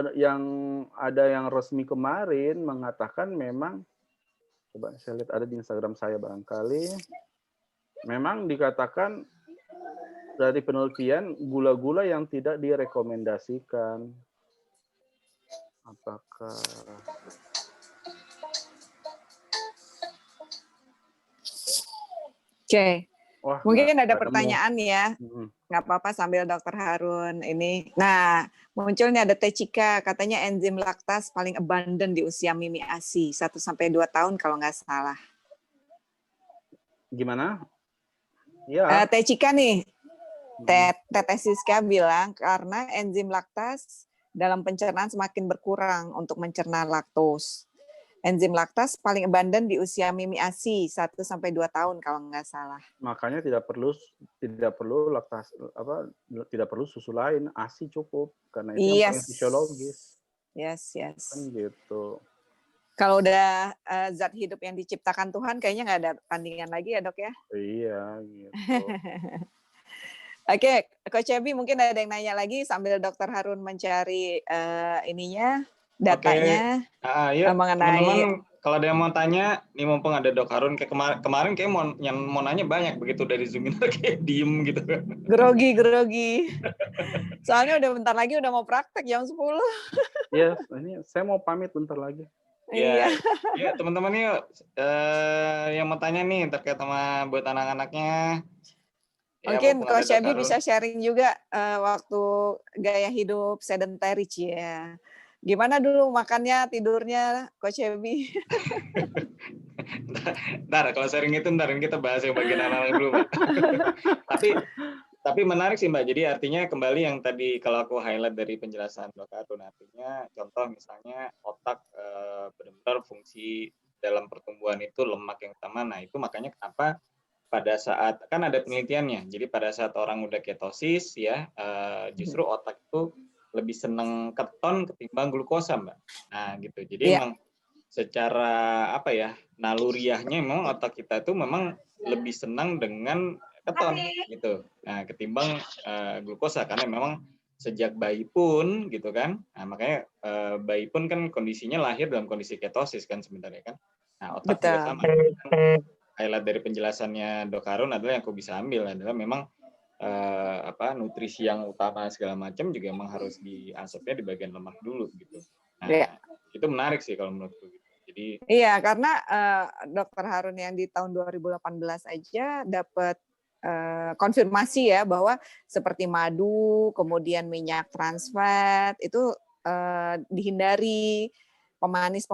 ada yang resmi kemarin mengatakan memang, coba saya lihat ada di Instagram saya barangkali, memang dikatakan dari penelitian gula-gula yang tidak direkomendasikan. Apakah Oke, wah mungkin ada nggak nemu. pertanyaan ya. Nggak apa-apa sambil Dokter Harun ini. Nah, munculnya ada Teh Cika, katanya enzim laktas paling abundant di usia Mimi ASI, 1-2 tahun kalau nggak salah. Gimana? Iya. Teh Cika nih, Teteh Siska bilang karena enzim laktas dalam pencernaan semakin berkurang untuk mencerna laktos. Enzim laktas paling abundant di usia Mimi ASI 1-2 tahun kalau nggak salah. Makanya tidak perlu laktas tidak perlu susu lain, ASI cukup karena itu yang paling fisiologis. Yes. Kan gitu. Kalau udah zat hidup yang diciptakan Tuhan kayaknya nggak ada tandingan lagi ya, Dok ya. Iya, gitu. Oke, Coach Ebi mungkin ada yang nanya lagi sambil Dokter Harun mencari datanya. Ya, mengenai teman-teman kalau ada yang mau tanya, nih mumpung ada Dok Harun, kayak kemarin kayak mau nanya banyak begitu dari Zoom kayak diem gitu. Grogi. Soalnya udah bentar lagi udah mau praktek jam 10. Iya, ini saya mau pamit bentar lagi. Iya. Ya, teman-teman yuk yang mau tanya nih terkait sama buat anak-anaknya. Mungkin Coach Ebi bisa sharing juga waktu gaya hidup sedentary ya. Gimana dulu makannya, tidurnya, Coach Ebi? Ntar kalau sharing itu ntar kita bahas yang bagian anak-anak dulu, Mbak. Tapi menarik sih, Mbak. Jadi artinya kembali yang tadi kalau aku highlight dari penjelasan Dok Harun, artinya contoh misalnya otak benar-benar fungsi dalam pertumbuhan itu lemak yang utama. Nah, itu makanya kenapa pada saat kan ada penelitiannya. Jadi pada saat orang udah ketosis ya, justru otak itu lebih senang keton ketimbang glukosa, Mbak. Nah, gitu. Jadi emang secara naluriahnya memang otak kita itu memang lebih senang dengan keton gitu. Nah, ketimbang glukosa karena memang sejak bayi pun gitu kan. Nah, makanya bayi pun kan kondisinya lahir dalam kondisi ketosis kan sebenarnya kan. Nah, otak juga sama. Highlight dari penjelasannya Dok Harun adalah yang aku bisa ambil adalah memang nutrisi yang utama segala macam juga emang harus diasapnya di bagian lemak dulu gitu. Nah, itu menarik sih kalau menurutku gitu. Jadi iya, karena Dr. Harun yang di tahun 2018 aja dapat konfirmasi ya bahwa seperti madu, kemudian minyak trans fat itu dihindari, pemanis,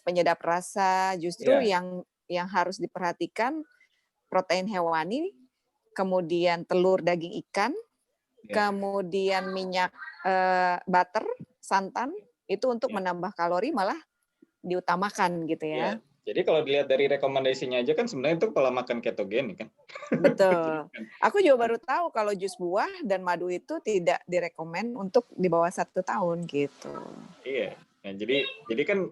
penyedap rasa, justru yang harus diperhatikan protein hewani, kemudian telur daging ikan, kemudian minyak butter, santan, itu untuk menambah kalori malah diutamakan gitu ya. Jadi kalau dilihat dari rekomendasinya aja kan sebenarnya itu pola makan ketogen kan. Betul. Aku juga baru tahu kalau jus buah dan madu itu tidak direkomend untuk di bawah 1 tahun gitu. Iya. Nah, jadi kan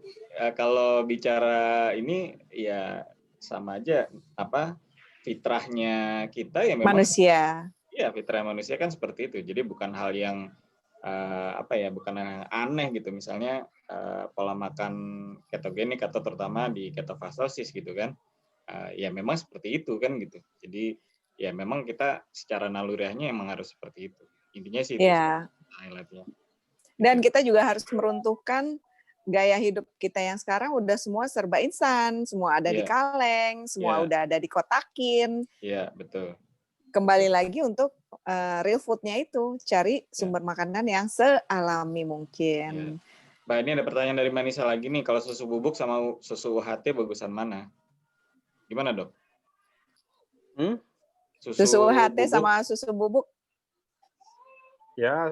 kalau bicara ini ya sama aja fitrahnya kita ya memang manusia. Iya, fitrah manusia kan seperti itu. Jadi bukan hal yang bukan yang aneh gitu. Misalnya pola makan ketogenik atau terutama di ketofastosis gitu kan. Ya memang seperti itu kan gitu. Jadi ya memang kita secara naluriahnya emang harus seperti itu. Intinya sih itu highlightnya. Dan kita juga harus meruntuhkan gaya hidup kita yang sekarang udah semua serba instan, semua ada di kaleng, semua udah ada dikotakin. Iya, betul. Kembali lagi untuk real food-nya itu, cari sumber makanan yang sealami mungkin. Mbak, ini ada pertanyaan dari Manisa lagi nih, kalau susu bubuk sama susu UHT bagusan mana? Gimana, Dok? Susu UHT sama susu bubuk? Ya,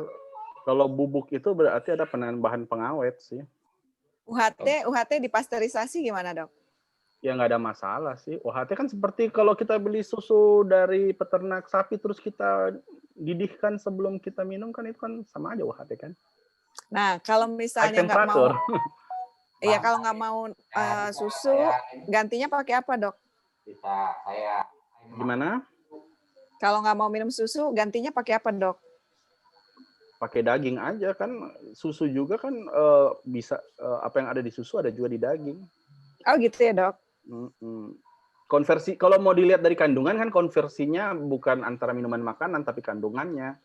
kalau bubuk itu berarti ada penambahan pengawet sih. UHT dipasteurisasi gimana, Dok? Ya nggak ada masalah sih. UHT kan seperti kalau kita beli susu dari peternak sapi terus kita didihkan sebelum kita minum kan itu kan sama aja UHT kan. Nah, kalau High misalnya nggak mau, temperature. ya kalau nggak mau susu, gantinya pakai apa, Dok? Gimana? Kalau nggak mau minum susu, gantinya pakai apa, Dok? Pakai daging aja kan. Susu juga kan bisa apa yang ada di susu ada juga di daging. Oh gitu ya, Dok? Konversi kalau mau dilihat dari kandungan kan konversinya bukan antara minuman makanan tapi kandungannya.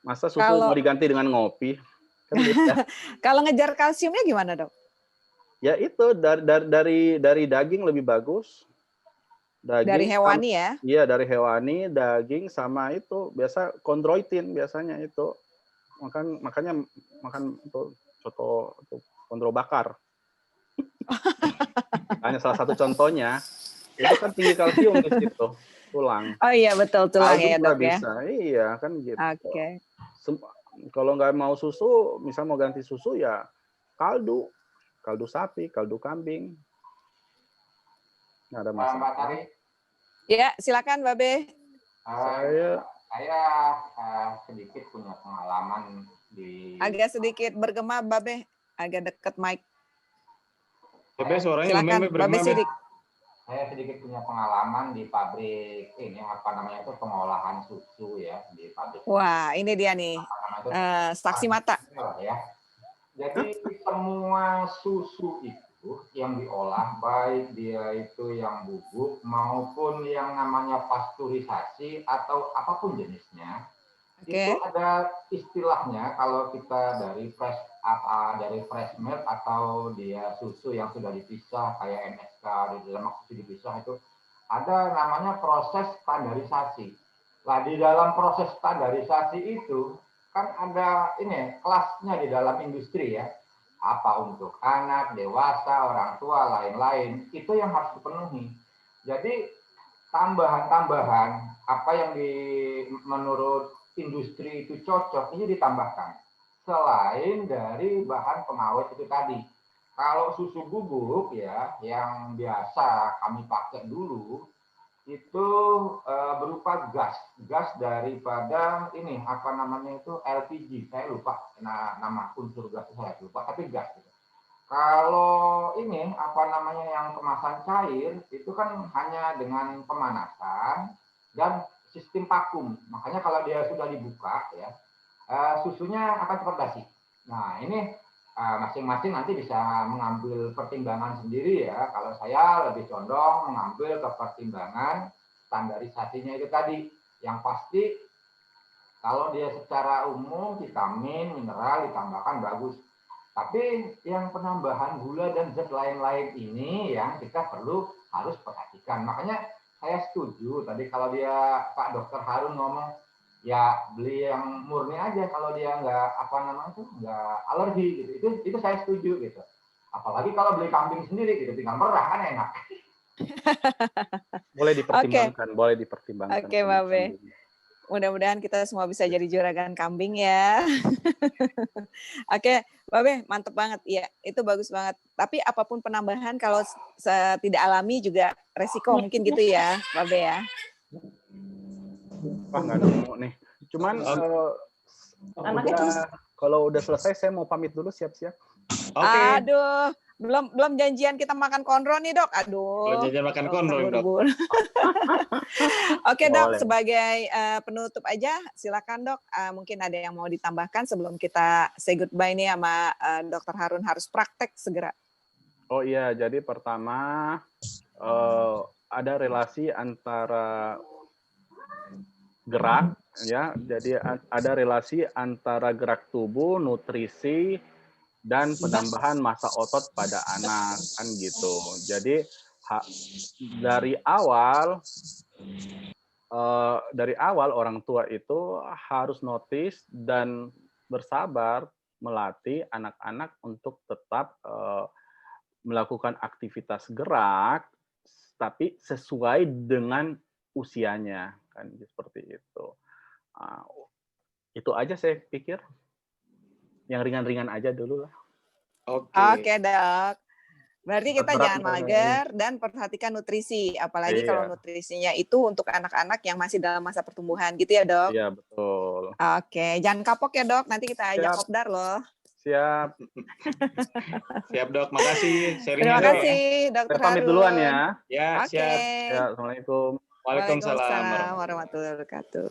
Masa susu mau diganti dengan ngopi? Kan beda. Kalau ngejar kalsiumnya gimana, Dok? Ya itu dari daging lebih bagus. Daging dari hewani ya? Iya, dari hewani, daging sama itu biasa kondroitin biasanya itu. Makanya makan itu soto kondro bakar. Hanya salah satu contohnya. Itu kan tinggi kalsium di situ, tulang. Oh iya betul, tulang Kaldu ya, Dok ya. bisa. Iya kan gitu. Oke. Kalau nggak mau susu, misal mau ganti susu ya kaldu sapi, kaldu kambing. Nggak ada masalah. Ya, silakan Mbak Be. Saya sedikit punya pengalaman di. Agak sedikit bergema, Mbak Be. Agak dekat mic. Mbak Be, suaranya silakan, Mbak Be Sidik. Saya sedikit punya pengalaman di pabrik ini pengolahan susu ya di pabrik. Wah, ini dia nih saksi mata. Ya. Jadi semua susu itu yang diolah baik dia itu yang bubuk maupun yang namanya pasteurisasi atau apapun jenisnya. Itu ada istilahnya kalau kita dari fresh milk atau dia susu yang sudah dipisah kayak NSK di dalam susu dipisah itu ada namanya proses standarisasi. Nah, di dalam proses standarisasi itu kan ada ini kelasnya di dalam industri ya. Apa untuk anak, dewasa, orang tua, lain-lain. Itu yang harus dipenuhi. Jadi tambahan-tambahan apa yang menurut industri itu cocok ini ditambahkan selain dari bahan pengawet itu tadi. Kalau susu bubuk ya yang biasa kami pakai dulu itu berupa gas daripada ini apa namanya itu LPG, saya lupa nama unsur gas saya lupa tapi gas gitu. Kalau ini apa namanya yang kemasan cair itu kan hanya dengan pemanasan dan sistem vakum. Makanya kalau dia sudah dibuka ya susunya akan cepat basi. Nah ini masing-masing nanti bisa mengambil pertimbangan sendiri ya. Kalau saya lebih condong mengambil ke pertimbangan standarisasinya itu tadi. Yang pasti kalau dia secara umum vitamin, mineral ditambahkan bagus. Tapi yang penambahan gula dan zat lain-lain ini yang kita harus perhatikan. Makanya saya setuju tadi kalau dia Pak Dokter Harun ngomong ya beli yang murni aja kalau dia nggak alergi gitu. Itu saya setuju gitu. Apalagi kalau beli kambing sendiri gitu tinggal merah kan enak. Boleh dipertimbangkan, boleh dipertimbangkan. Oke, Mbak Be. Mudah-mudahan kita semua bisa jadi juragan kambing ya. Oke, Mbak Be, mantep banget. Ya, itu bagus banget. Tapi apapun penambahan kalau tidak alami juga resiko mungkin gitu ya, Mbak Be ya. Wah, nggak nemu nih. Cuman kalau udah selesai saya mau pamit dulu siap-siap. Aduh, belum janjian kita makan konro nih, Dok. Aduh. Belum janjian makan konro, Dok. Oke, Dok, sebagai penutup aja silakan, Dok. Mungkin ada yang mau ditambahkan sebelum kita say goodbye nih sama Dr. Harun harus praktek segera. Oh iya, jadi pertama ada relasi antara gerak ya, jadi ada relasi antara gerak tubuh, nutrisi dan penambahan massa otot pada anak kan gitu. Jadi dari awal orang tua itu harus notice dan bersabar melatih anak-anak untuk tetap melakukan aktivitas gerak tapi sesuai dengan usianya kan seperti itu. Itu aja saya pikir. Yang ringan-ringan aja dulu lah. Oke, Dok. Berarti kita Berat jangan banget. mager dan perhatikan nutrisi, apalagi kalau Iya. nutrisinya itu untuk anak-anak yang masih dalam masa pertumbuhan gitu ya, Dok? Iya, betul. Oke, jangan kapok ya, Dok. Nanti kita ajak Siap. kopdar loh. Siap. Siap dok, makasih sharingnya Terima dok. kasih, Dokter Saya pamit Harun. duluan ya. Ya Oke. siap. Ya, Assalamualaikum. Waalaikumsalam Waalaikumsalam warahmatullahi wabarakatuh. warahmatullahi wabarakatuh.